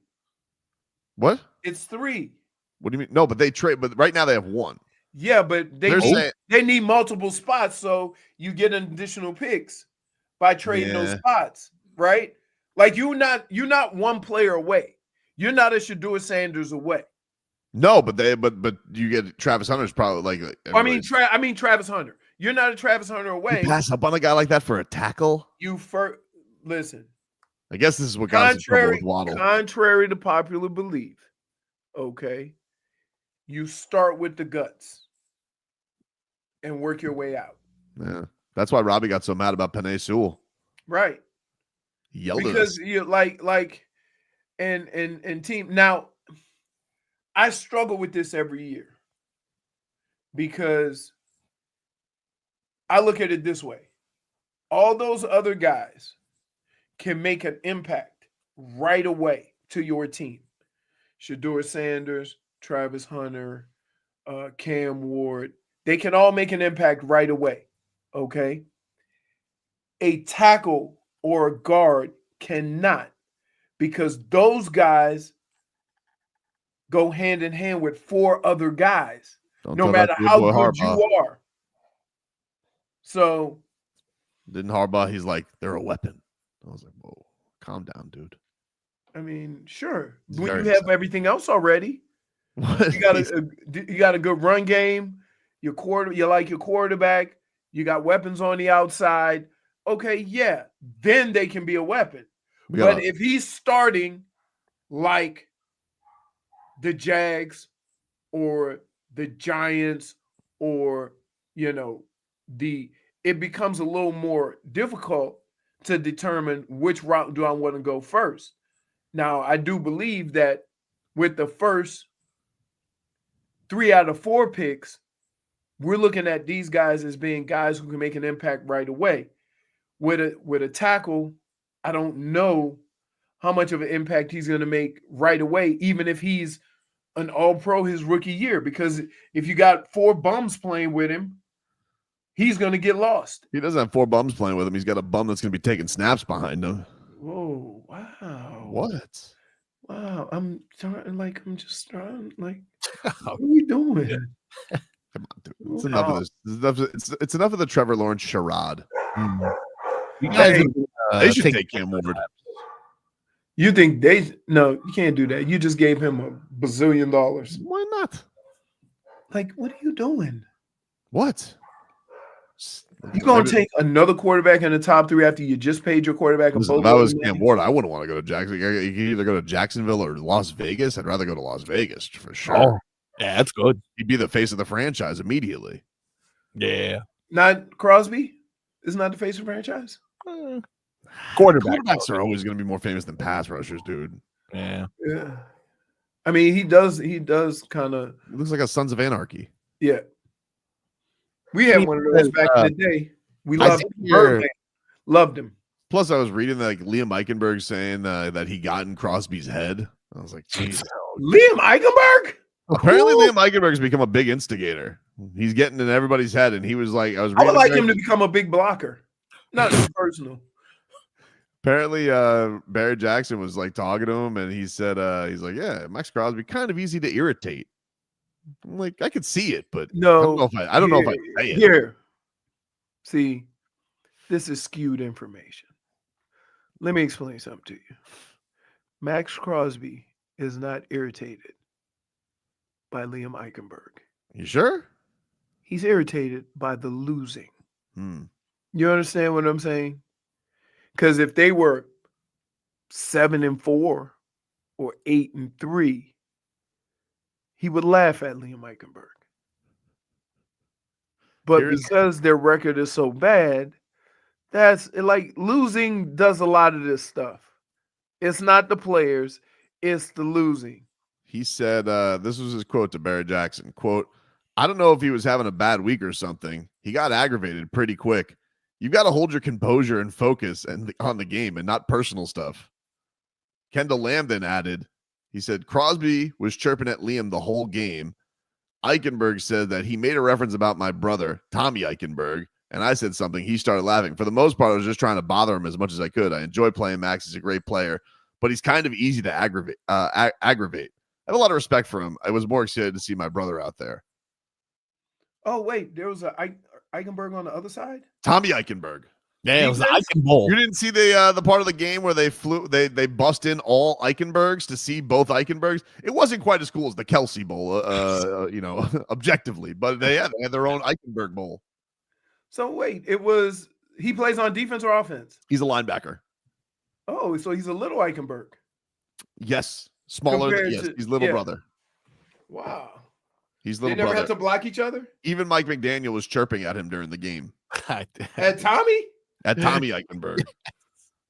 What? It's 3. What do you mean? No, but they trade. But right now they have 1. Yeah, but They're saying- they need multiple spots, so you get additional picks by trading those spots, right? Like you're not one player away. You're not a Shedeur Sanders away. No, but you get Travis Hunter's probably like. I mean Travis Hunter. You're not a Travis Hunter away. You pass up on a guy like that for a tackle. Listen. I guess this is what got us in trouble with Waddle. Contrary to popular belief, okay, you start with the guts and work your way out. Yeah, that's why Robbie got so mad about Penei Sewell. Right. He yelled at us. Because you like and team. Now, I struggle with this every year because I look at it this way. All those other guys can make an impact right away to your team. Shedeur Sanders, Travis Hunter, Cam Ward, they can all make an impact right away, okay? A tackle or a guard cannot, because those guys go hand in hand with 4 other guys, no matter how good you are. So didn't Harbaugh, he's like, they're a weapon. I was like, whoa, calm down, dude. I mean, sure. It's When very you have everything else already, you got a good run game. You like your quarterback. You got weapons on the outside. Okay, yeah, then they can be a weapon. But if he's starting like the Jags or the Giants or it becomes a little more difficult to determine which route do I want to go first. Now, I do believe that with the first 3 out of 4 picks, we're looking at these guys as being guys who can make an impact right away. with a tackle, I don't know how much of an impact he's going to make right away, even if he's an all-pro his rookie year. Because if you got 4 bums playing with him, he's going to get lost. He doesn't have 4 bums playing with him. He's got a bum that's going to be taking snaps behind him. Whoa! Wow! What? Wow! I'm just trying. Like, what are we doing? Come on, dude. It's enough of this. It's enough of the Trevor Lawrence charade. You guys, They should take Cam Ward. You think no, you can't do that. You just gave him $1 bazillion. Why not? Like, what are you doing? What? You gonna take another quarterback in the top 3 after you just paid your quarterback? Listen, if I was Cam Ward, I wouldn't want to go to Jacksonville. You can either go to Jacksonville or Las Vegas. I'd rather go to Las Vegas for sure. Oh, yeah, that's good. He'd be the face of the franchise immediately. Yeah. Not Crosby is not the face of the franchise. Quarterbacks are always going to be more famous than pass rushers, dude. Yeah. Yeah. I mean, he does kind of. It looks like a Sons of Anarchy. Yeah. We had one of those back in the day. We loved him. Loved him. Plus, I was reading that Liam Eichenberg saying that he got in Crosby's head. I was like, jeez. Liam Eichenberg? Apparently, Liam Eichenberg's become a big instigator. He's getting in everybody's head, and he was like, I would like him to become a big blocker. Not personal. Apparently, Barry Jackson was like talking to him, and he said, he's like, yeah, Max Crosby, kind of easy to irritate. I'm like, I could see it, but no, I don't know if I say it. Here, see, this is skewed information. Let me explain something to you. Max Crosby is not irritated by Liam Eichenberg. You sure? He's irritated by the losing. Hmm. You understand what I'm saying? Because if they were 7-4 or 8-3, he would laugh at Liam Eichenberg. But because their record is so bad, that's like losing does a lot of this stuff. It's not the players, it's the losing. He said, this was his quote to Barry Jackson, quote, I don't know if he was having a bad week or something. He got aggravated pretty quick. You've got to hold your composure and focus on the game and not personal stuff. Kendall Lamb then added, he said, Crosby was chirping at Liam the whole game. Eichenberg said that he made a reference about my brother, Tommy Eichenberg, and I said something. He started laughing. For the most part, I was just trying to bother him as much as I could. I enjoy playing Max. He's a great player, but he's kind of easy to aggravate. I have a lot of respect for him. I was more excited to see my brother out there. Oh, wait, there was a Eichenberg on the other side? Tommy Eichenberg. Yeah, it was the Eichenberg Bowl. You didn't see the part of the game where they bust in all Eichenbergs to see both Eichenbergs. It wasn't quite as cool as the Kelsey Bowl, objectively, but they had their own Eichenberg Bowl. So wait, he plays on defense or offense? He's a linebacker. Oh, so he's a little Eichenberg. Yes, smaller. He's little brother. Wow. He's little brother. They never brother. had to block each other? Even Mike McDaniel was chirping at him during the game. At Tommy? At Tommy Eichenberg.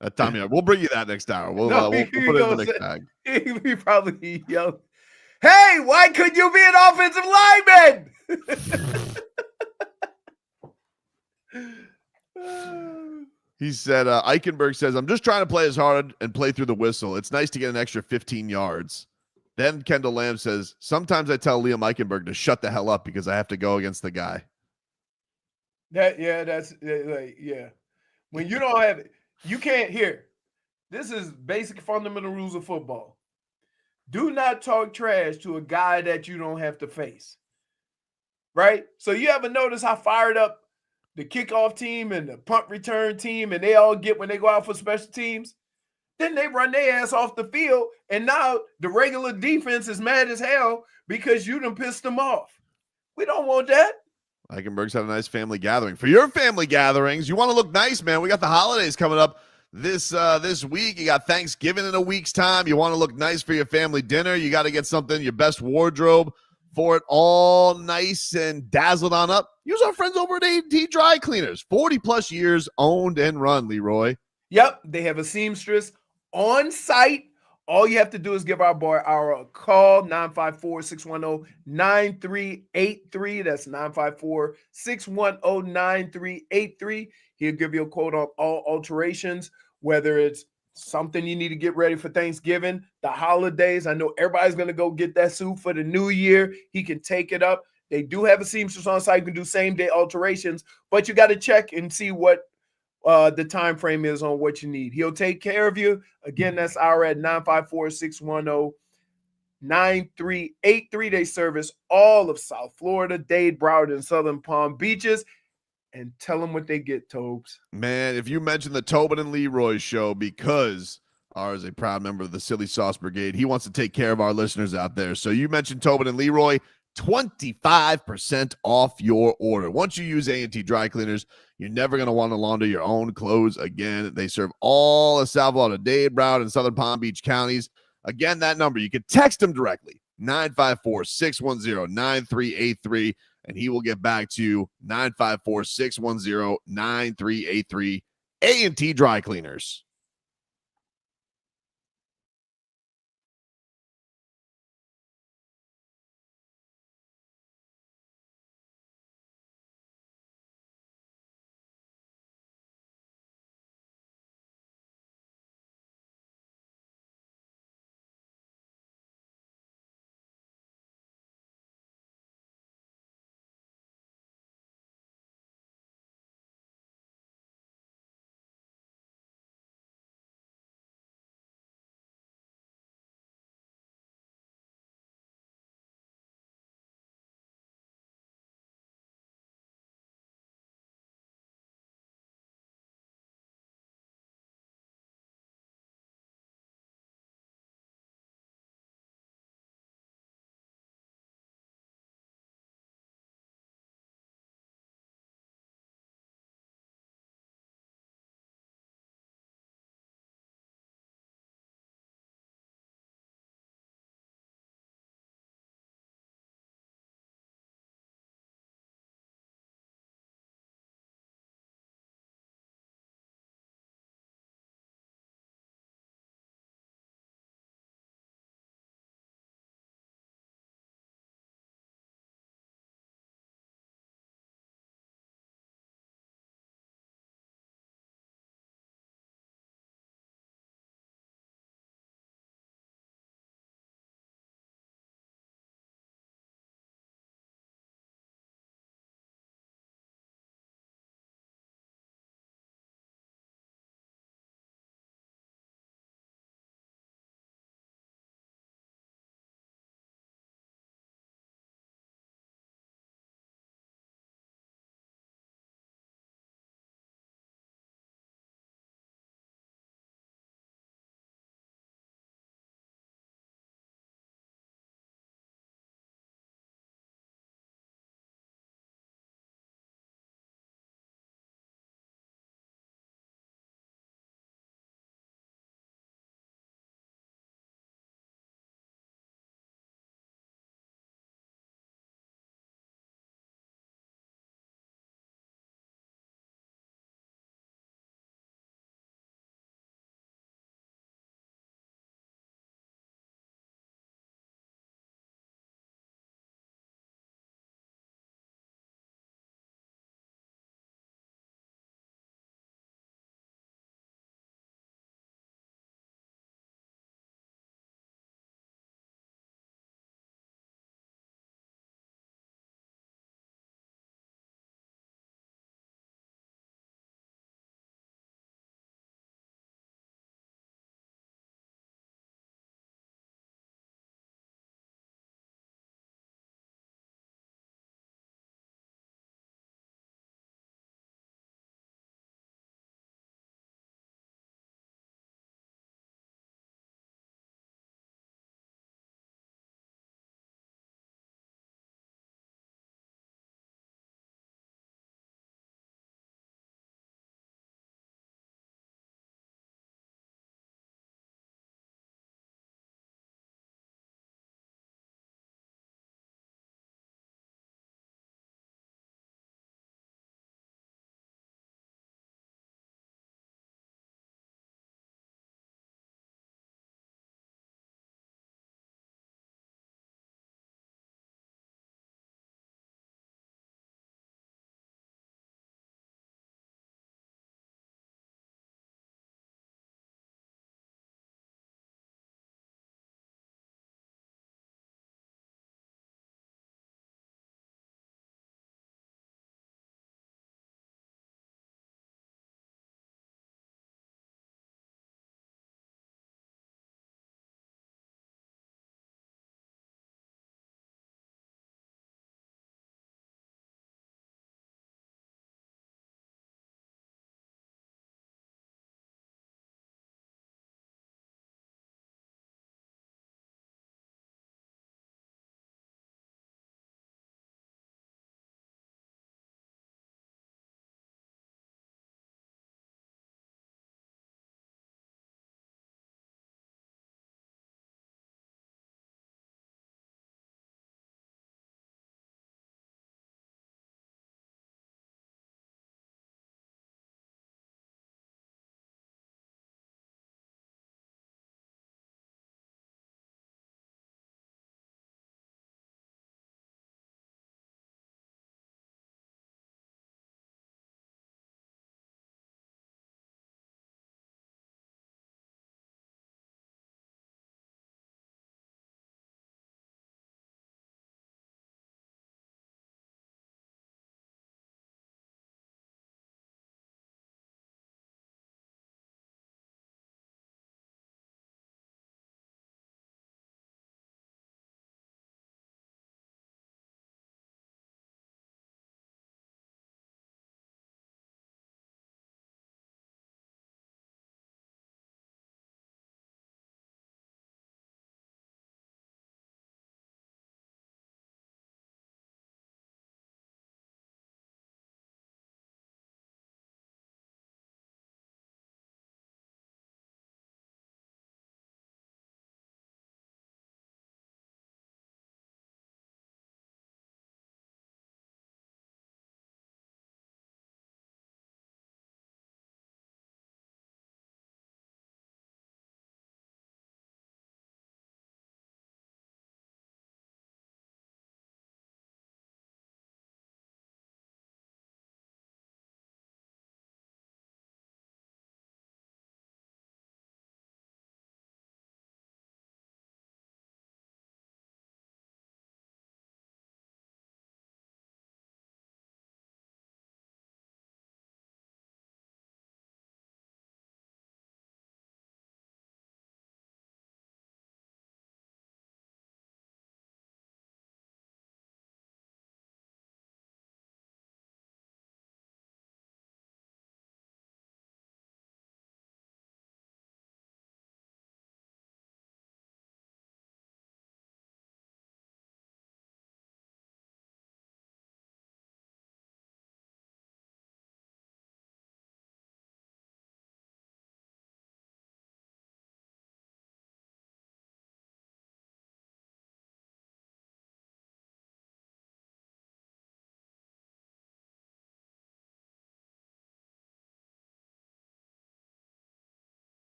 At Tommy. We'll bring you that next hour. We'll put it in the next bag. He probably yelled, hey, why couldn't you be an offensive lineman? He said, Eichenberg says, I'm just trying to play as hard and play through the whistle. It's nice to get an extra 15 yards. Then Kendall Lamb says, sometimes I tell Liam Eichenberg to shut the hell up because I have to go against the guy. That's when you don't have it, you can't hear. This is basic fundamental rules of football. Do not talk trash to a guy that you don't have to face. Right? So you ever notice how fired up the kickoff team and the punt return team and they all get when they go out for special teams? Then they run their ass off the field, and now the regular defense is mad as hell because you done pissed them off. We don't want that. Eichenberg's had a nice family gathering. For your family gatherings, you want to look nice, man. We got the holidays coming up this week. You got Thanksgiving in a week's time. You want to look nice for your family dinner. You got to get something, your best wardrobe for it, all nice and dazzled on up. Use our friends over at A&T Dry Cleaners. 40-plus years owned and run, Leroy. Yep, they have a seamstress on site All you have to do is give our boy our call, 954-610-9383. That's 954-610-9383. He'll give you a quote on all alterations, whether it's something you need to get ready for Thanksgiving, the holidays. I know everybody's going to go get that suit for the new year. He can take it up. They do have a seamstress on site. You can do same-day alterations, but you got to check and see what the time frame is on what you need. He'll take care of you. Again, that's our at 954-610-9383. They service all of South Florida, Dade, Broward, and Southern Palm Beaches. And tell them what they get, Tobes. Man, if you mention the Tobin and Leroy show, because R is a proud member of the Silly Sauce Brigade, he wants to take care of our listeners out there. So you mentioned Tobin and Leroy, 25% off your order. Once you use A&T Dry Cleaners, you're never going to want to launder your own clothes again. They serve all of South Florida, Dade, Broward, and Southern Palm Beach counties. Again, that number, you can text them directly, 954-610-9383, and he will get back to you, 954-610-9383. A&T Dry Cleaners.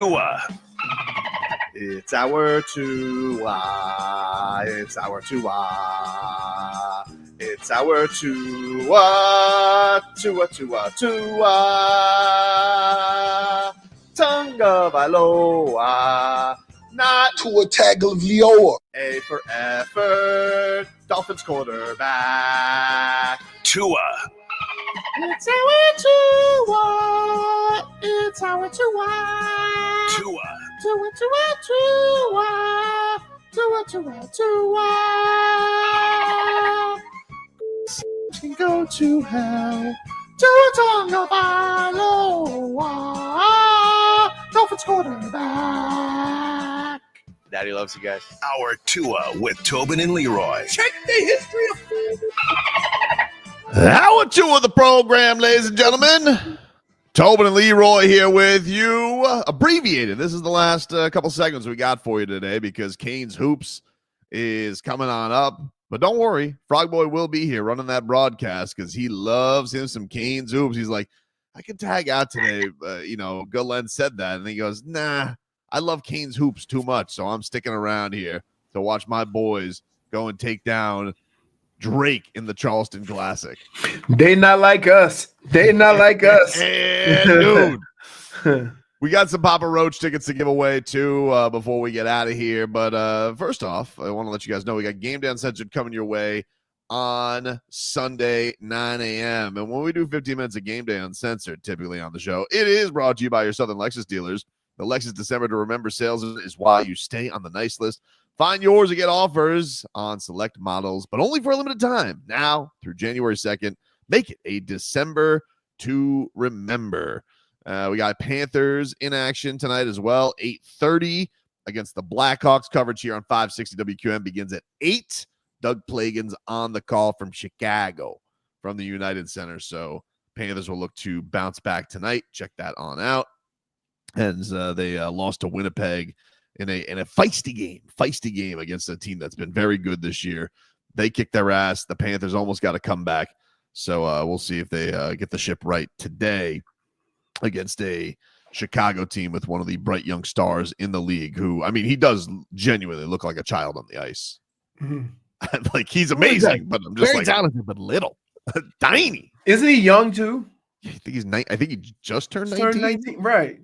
It's our Tua. It's our Tua. It's our Tua. Tua, Tua, Tua. Tonga Vailoa. Not Tua Tagovailoa. A for effort. Dolphins quarterback. Tua. It's our Tua. It's our Tua. Tua. Tua, Tua, Tua. Tua, Tua, Tua. Can go to hell. Tua Tonga Vailoa. Dolphins quarterback. Daddy loves you guys. Our Tua with Tobin and Leroy. Check the history of Hour 2 of the program, ladies and gentlemen. Tobin and Leroy here with you. Abbreviated. This is the last couple seconds we got for you today because Canes Hoops is coming on up. But don't worry, Frog Boy will be here running that broadcast because he loves him some Canes Hoops. He's like, I can tag out today. Goodland said that. And he goes, nah, I love Canes Hoops too much. So I'm sticking around here to watch my boys go and take down Drake in the Charleston Classic. They not like us. They not like us. And dude, we got some Papa Roach tickets to give away too before we get out of here. But first off, I want to let you guys know we got Game Day Uncensored coming your way on Sunday, 9 a.m. And when we do 15 minutes of Game Day Uncensored, typically on the show, it is brought to you by your Southern Lexus dealers. The Lexus December to Remember sales is why you stay on the nice list. Find yours and get offers on select models, but only for a limited time. Now through January 2nd, make it a December to remember. We got Panthers in action tonight as well. 8:30 against the Blackhawks. Coverage here on 560 WQM begins at 8. Doug Plagens on the call from Chicago from the United Center. So Panthers will look to bounce back tonight. Check that on out. As they lost to Winnipeg in a feisty game against a team that's been very good this year. They kicked their ass. The Panthers almost got to come back. So we'll see if they get the ship right today against a Chicago team with one of the bright young stars in the league who, I mean, he does genuinely look like a child on the ice. Mm-hmm. Like he's amazing, but I'm just Very talented, but little. Tiny. Isn't he young too? I think he's I think he just turned 19. Right.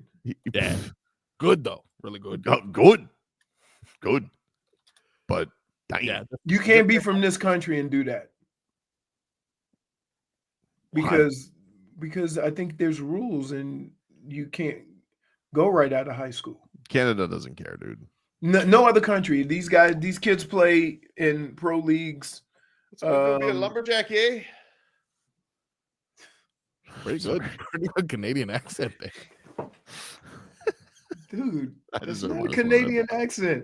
Yeah. Good though. Really good. Good. But tiny. Yeah. You can't be from this country and do that. Because I think there's rules and you can't go right out of high school. Canada doesn't care, dude. No other country. These kids play in pro leagues. Be a lumberjack, eh? Pretty good. Pretty good Canadian accent there. Dude, That it's is not a Canadian accent.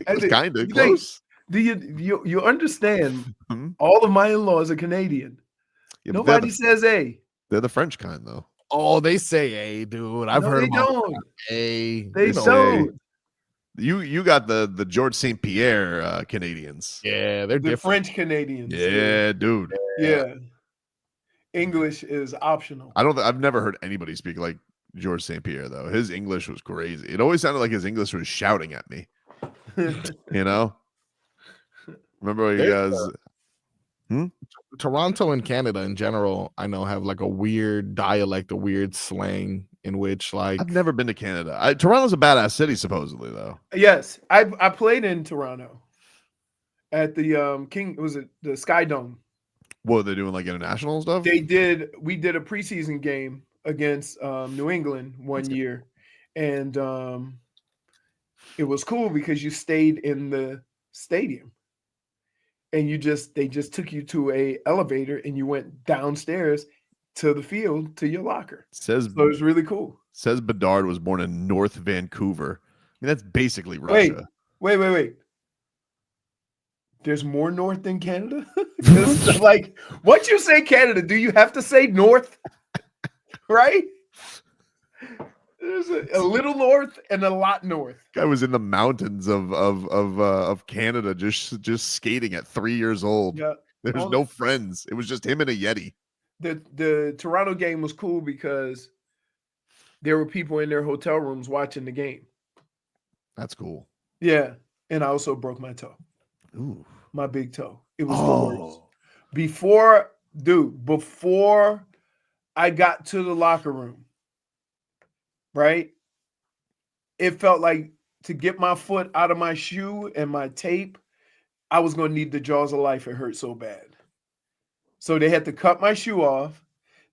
It's kind of close. Do you understand? Hmm? All of my in-laws are Canadian. Yeah, but Nobody says A. they're the French kind, though. Oh, they say A, dude. I've heard they them all. don't. A. They No don't. way. You got the George St. Pierre Canadians. Yeah, they're The different. French Canadians. Yeah, dude. Yeah. English is optional. I've never heard anybody speak like George St. Pierre, though. His English was crazy. It always sounded like his English was shouting at me. You know? Remember when you guys... Toronto and Canada in general, I know, have like a weird dialect, a weird slang in which, like, I've never been to Canada. Toronto's a badass city, supposedly, though. Yes, I played in Toronto at the the Sky Dome. What are they doing, like international stuff? We did a preseason game against New England one year, and it was cool because you stayed in the stadium. And they just took you to a elevator and you went downstairs to the field to your locker. So it was really cool. Says Bedard was born in North Vancouver. I mean, that's basically Russia. Wait. There's more north than Canada? Like, once you say Canada, do you have to say north? Right? There's a little north and a lot north. Guy was in the mountains of Canada just skating at 3 years old. Yeah. There's no friends. It was just him and a Yeti. The Toronto game was cool because there were people in their hotel rooms watching the game. That's cool. Yeah. And I also broke my toe. Ooh. My big toe. It was the worst. Before I got to the locker room, right? It felt like to get my foot out of my shoe and my tape, I was going to need the jaws of life. It hurt so bad. So they had to cut my shoe off.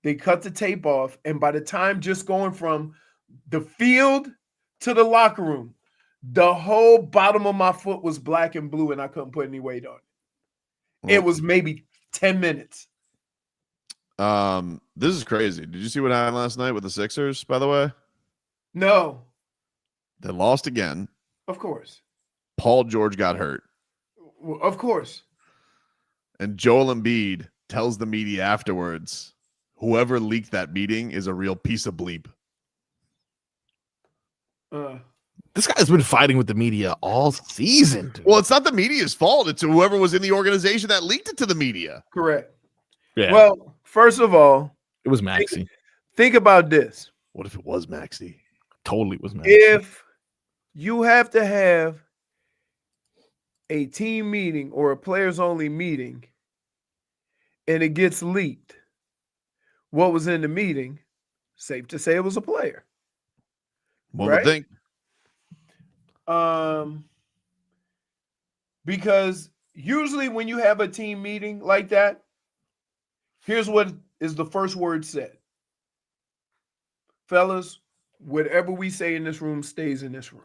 They cut the tape off. And by the time just going from the field to the locker room, the whole bottom of my foot was black and blue and I couldn't put any weight on it. It was maybe 10 minutes. This is crazy. Did you see what happened last night with the Sixers, by the way? No. They lost again. Of course. Paul George got hurt. Well, of course. And Joel Embiid tells the media afterwards, whoever leaked that meeting is a real piece of bleep. This guy's been fighting with the media all season. Dude. Well, it's not the media's fault. It's whoever was in the organization that leaked it to the media. Correct. Yeah. Well, first of all, it was Maxey. Think about this. What if it was Maxey? Totally was Maxey. If you have to have a team meeting or a players only meeting and it gets leaked, what was in the meeting, safe to say it was a player. One would think. Because usually when you have a team meeting like that, here's what is the first word said. Fellas, whatever we say in this room stays in this room.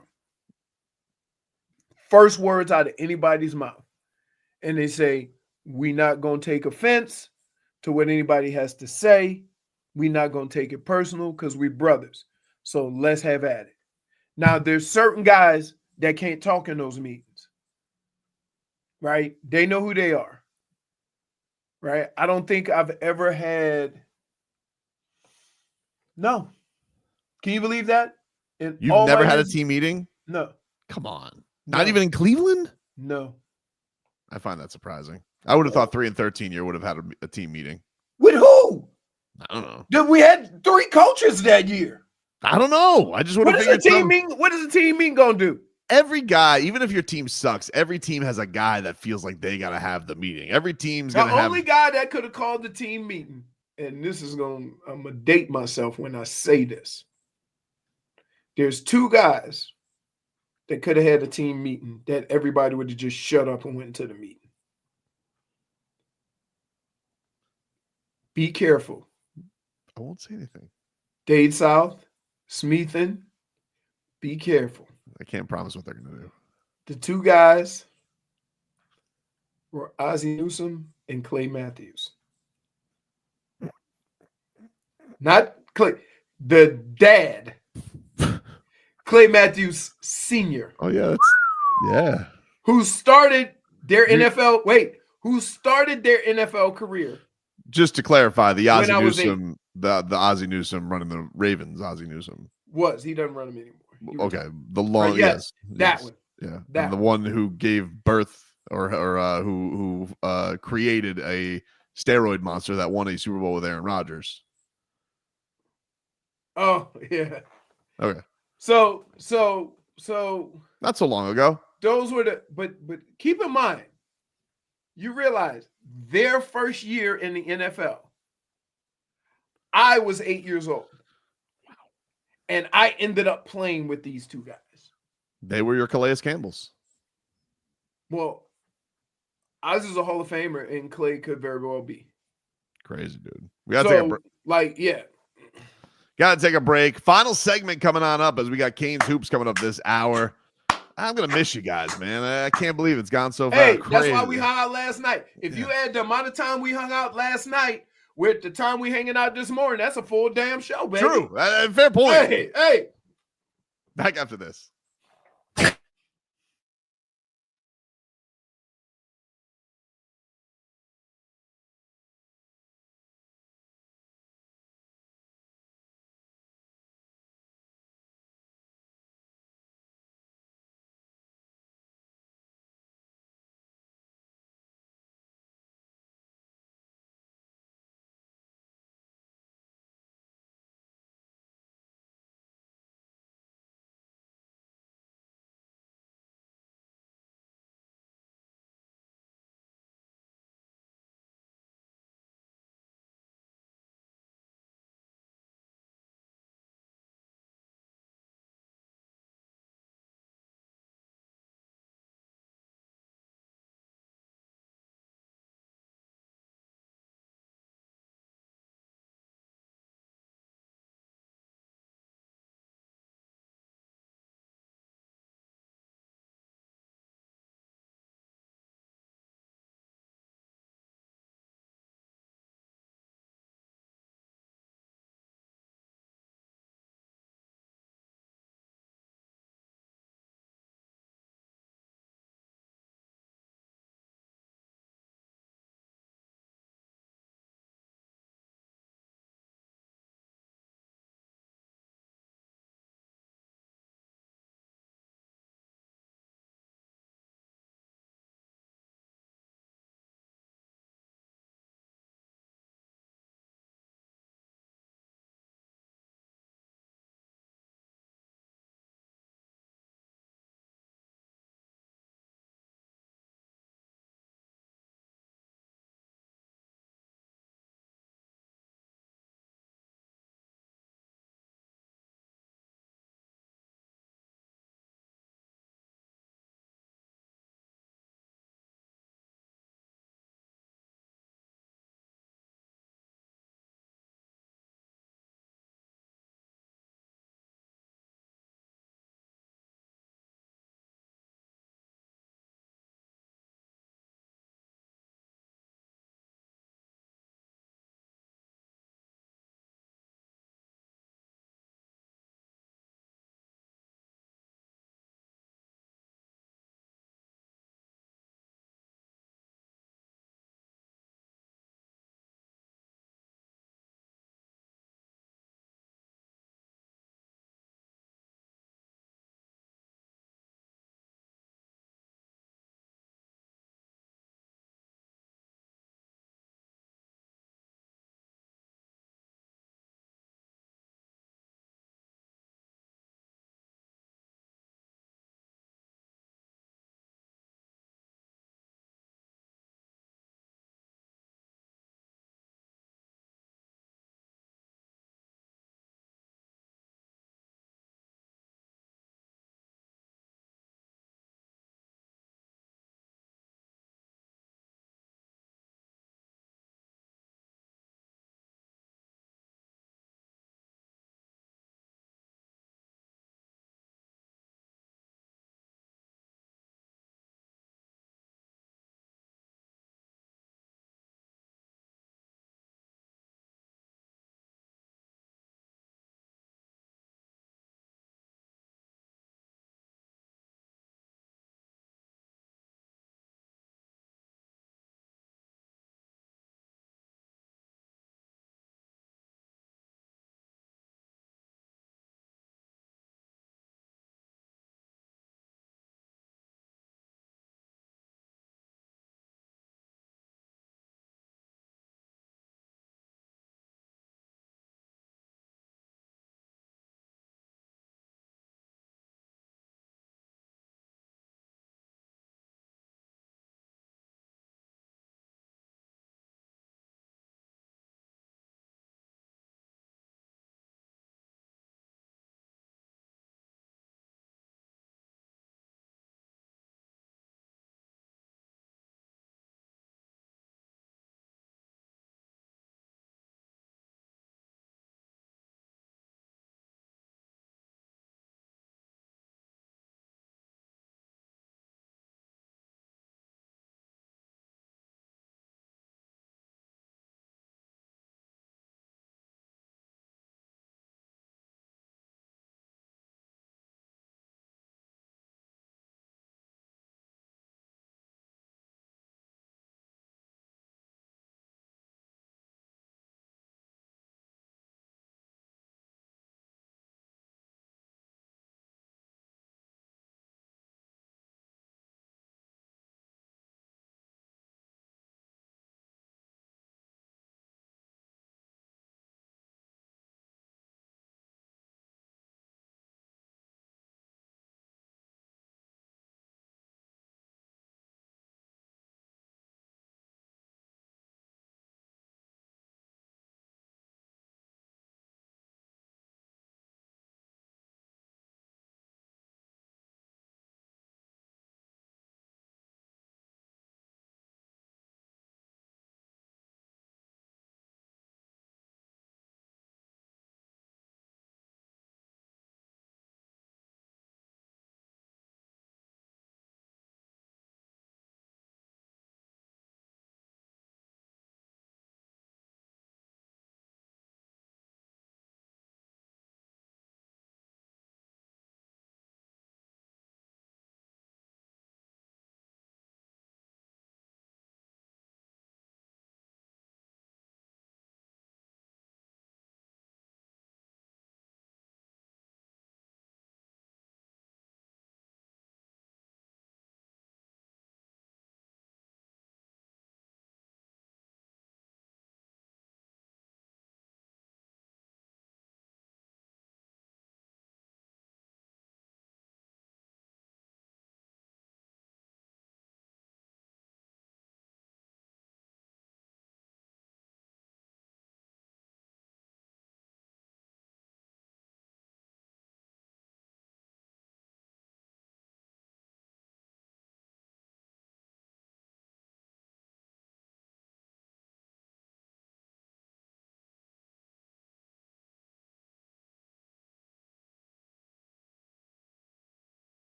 First words out of anybody's mouth. And they say, we're not going to take offense to what anybody has to say. We're not going to take it personal because we're brothers. So let's have at it. Now, there's certain guys that can't talk in those meetings. Right? They know who they are. Right? I don't think I've ever had. No. Can you believe that? You've never had a team meeting? No. Come on. Not even in Cleveland? No. I find that surprising. I would have thought 3 and 13 year would have had a team meeting. With who? I don't know. Dude, we had 3 coaches that year. I don't know. I just would have figured what does the team mean gonna do? Every guy, even if your team sucks, every team has a guy that feels like they gotta have the meeting. Every team's gonna have the only guy that could have called the team meeting, and I'm gonna date myself when I say this. There's 2 guys that could have had a team meeting that everybody would have just shut up and went to the meeting. Be careful. I won't say anything. Dade South, Smeathan, be careful. I can't promise what they're going to do. The 2 guys were Ozzie Newsome and Clay Matthews. Not Clay, the dad. Clay Matthews Sr. Oh, yeah. Yeah. Who started their NFL career. Just to clarify, the Ozzie Newsome, the Ozzie Newsome running the Ravens, Ozzie Newsome. He doesn't run them anymore. Okay. The long, yes. That one. Yeah. That the one who gave birth or who created a steroid monster that won a Super Bowl with Aaron Rodgers. Oh, yeah. Okay. So not so long ago. Those were but keep in mind, you realize their first year in the NFL, I was 8 years old. Wow. And I ended up playing with these 2 guys. They were your Calais Campbells. Well, Oz is a Hall of Famer, and Clay could very well be. Crazy, dude. We gotta take a break. Gotta take a break. Final segment coming on up as we got Canes Hoops coming up this hour. I'm gonna miss you guys, man. I can't believe it's gone so fast. Hey, that's why we hung out last night. If you add the amount of time we hung out last night with the time we hanging out this morning, that's a full damn show, baby. True. Fair point. Hey. Back after this.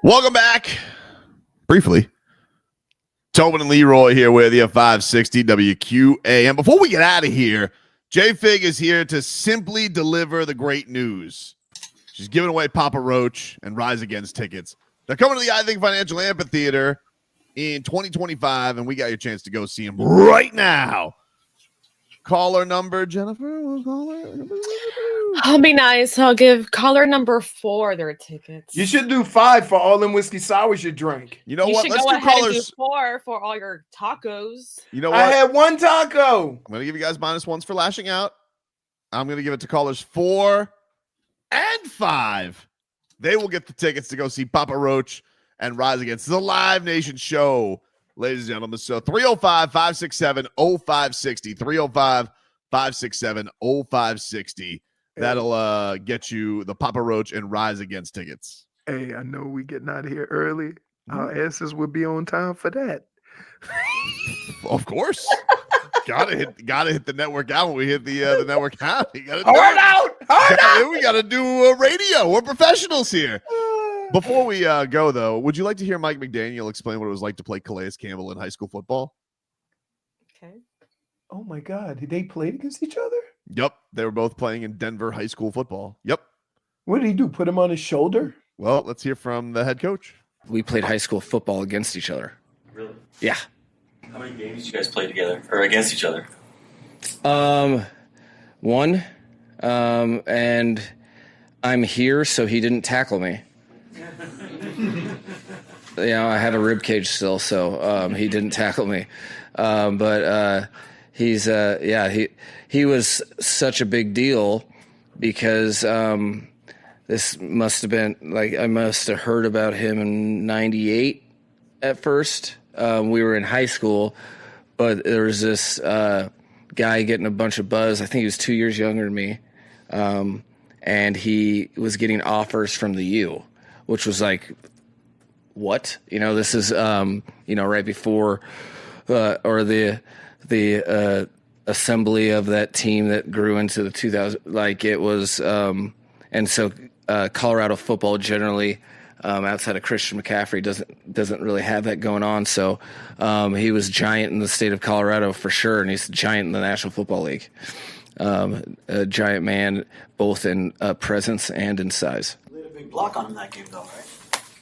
Welcome back. Briefly, Tobin and Leroy here with you, 560 WQA. And before we get out of here, JFig is here to simply deliver the great news. She's giving away Papa Roach and Rise Against tickets. They're coming to the I Think Financial Amphitheater in 2025, and we got your chance to go see them right now. Caller number, Jennifer. We'll call her. I'll be nice. I'll give caller number 4 their tickets. You should do 5 for all them whiskey sours you drank. You know You what? should Let's go do ahead and do callers. 4 for all your tacos. You know what? I had 1 taco. I'm going to give you guys -1s for lashing out. I'm going to give it to callers 4 and 5. They will get the tickets to go see Papa Roach and Rise Against. This is a Live Nation show, ladies and gentlemen. So 305-567-0560. 305-567-0560. That'll get you the Papa Roach and Rise Against tickets. Hey, I know we getting out of here early. Our asses would be on time for that. Of course. gotta hit the network out when we hit the network out. You gotta Hard out! We gotta do radio. We're professionals here. Before we go, though, would you like to hear Mike McDaniel explain what it was like to play Calais Campbell in high school football? Okay. Oh my God, did they play against each other? Yep, they were both playing in Denver high school football. Yep. What did he do? Put him on his shoulder? Well, let's hear from the head coach. We played high school football against each other. Really? Yeah. How many games did you guys play together or against each other? One. And I'm here, so he didn't tackle me. I have a rib cage still, so he didn't tackle me. But he's he was such a big deal because this must have been I must have heard about him in '98 at first. We were in high school, but there was this guy getting a bunch of buzz. I think he was 2 years younger than me, and he was getting offers from the U, which was like, what? This is right before or the assembly of that team that grew into the 2000. It was, and so Colorado football generally. Outside of Christian McCaffrey doesn't really have that going on. So he was giant in the state of Colorado for sure, and he's giant in the National Football League. A giant man, both in presence and in size. You had a big block on him that game, though, right?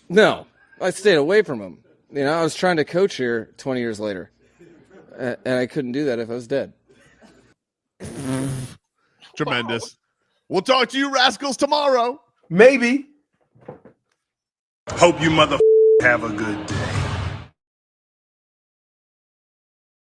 No, I stayed away from him. I was trying to coach here 20 years later, and I couldn't do that if I was dead. Tremendous. We'll talk to you rascals tomorrow. Maybe. Hope you mother have a good day.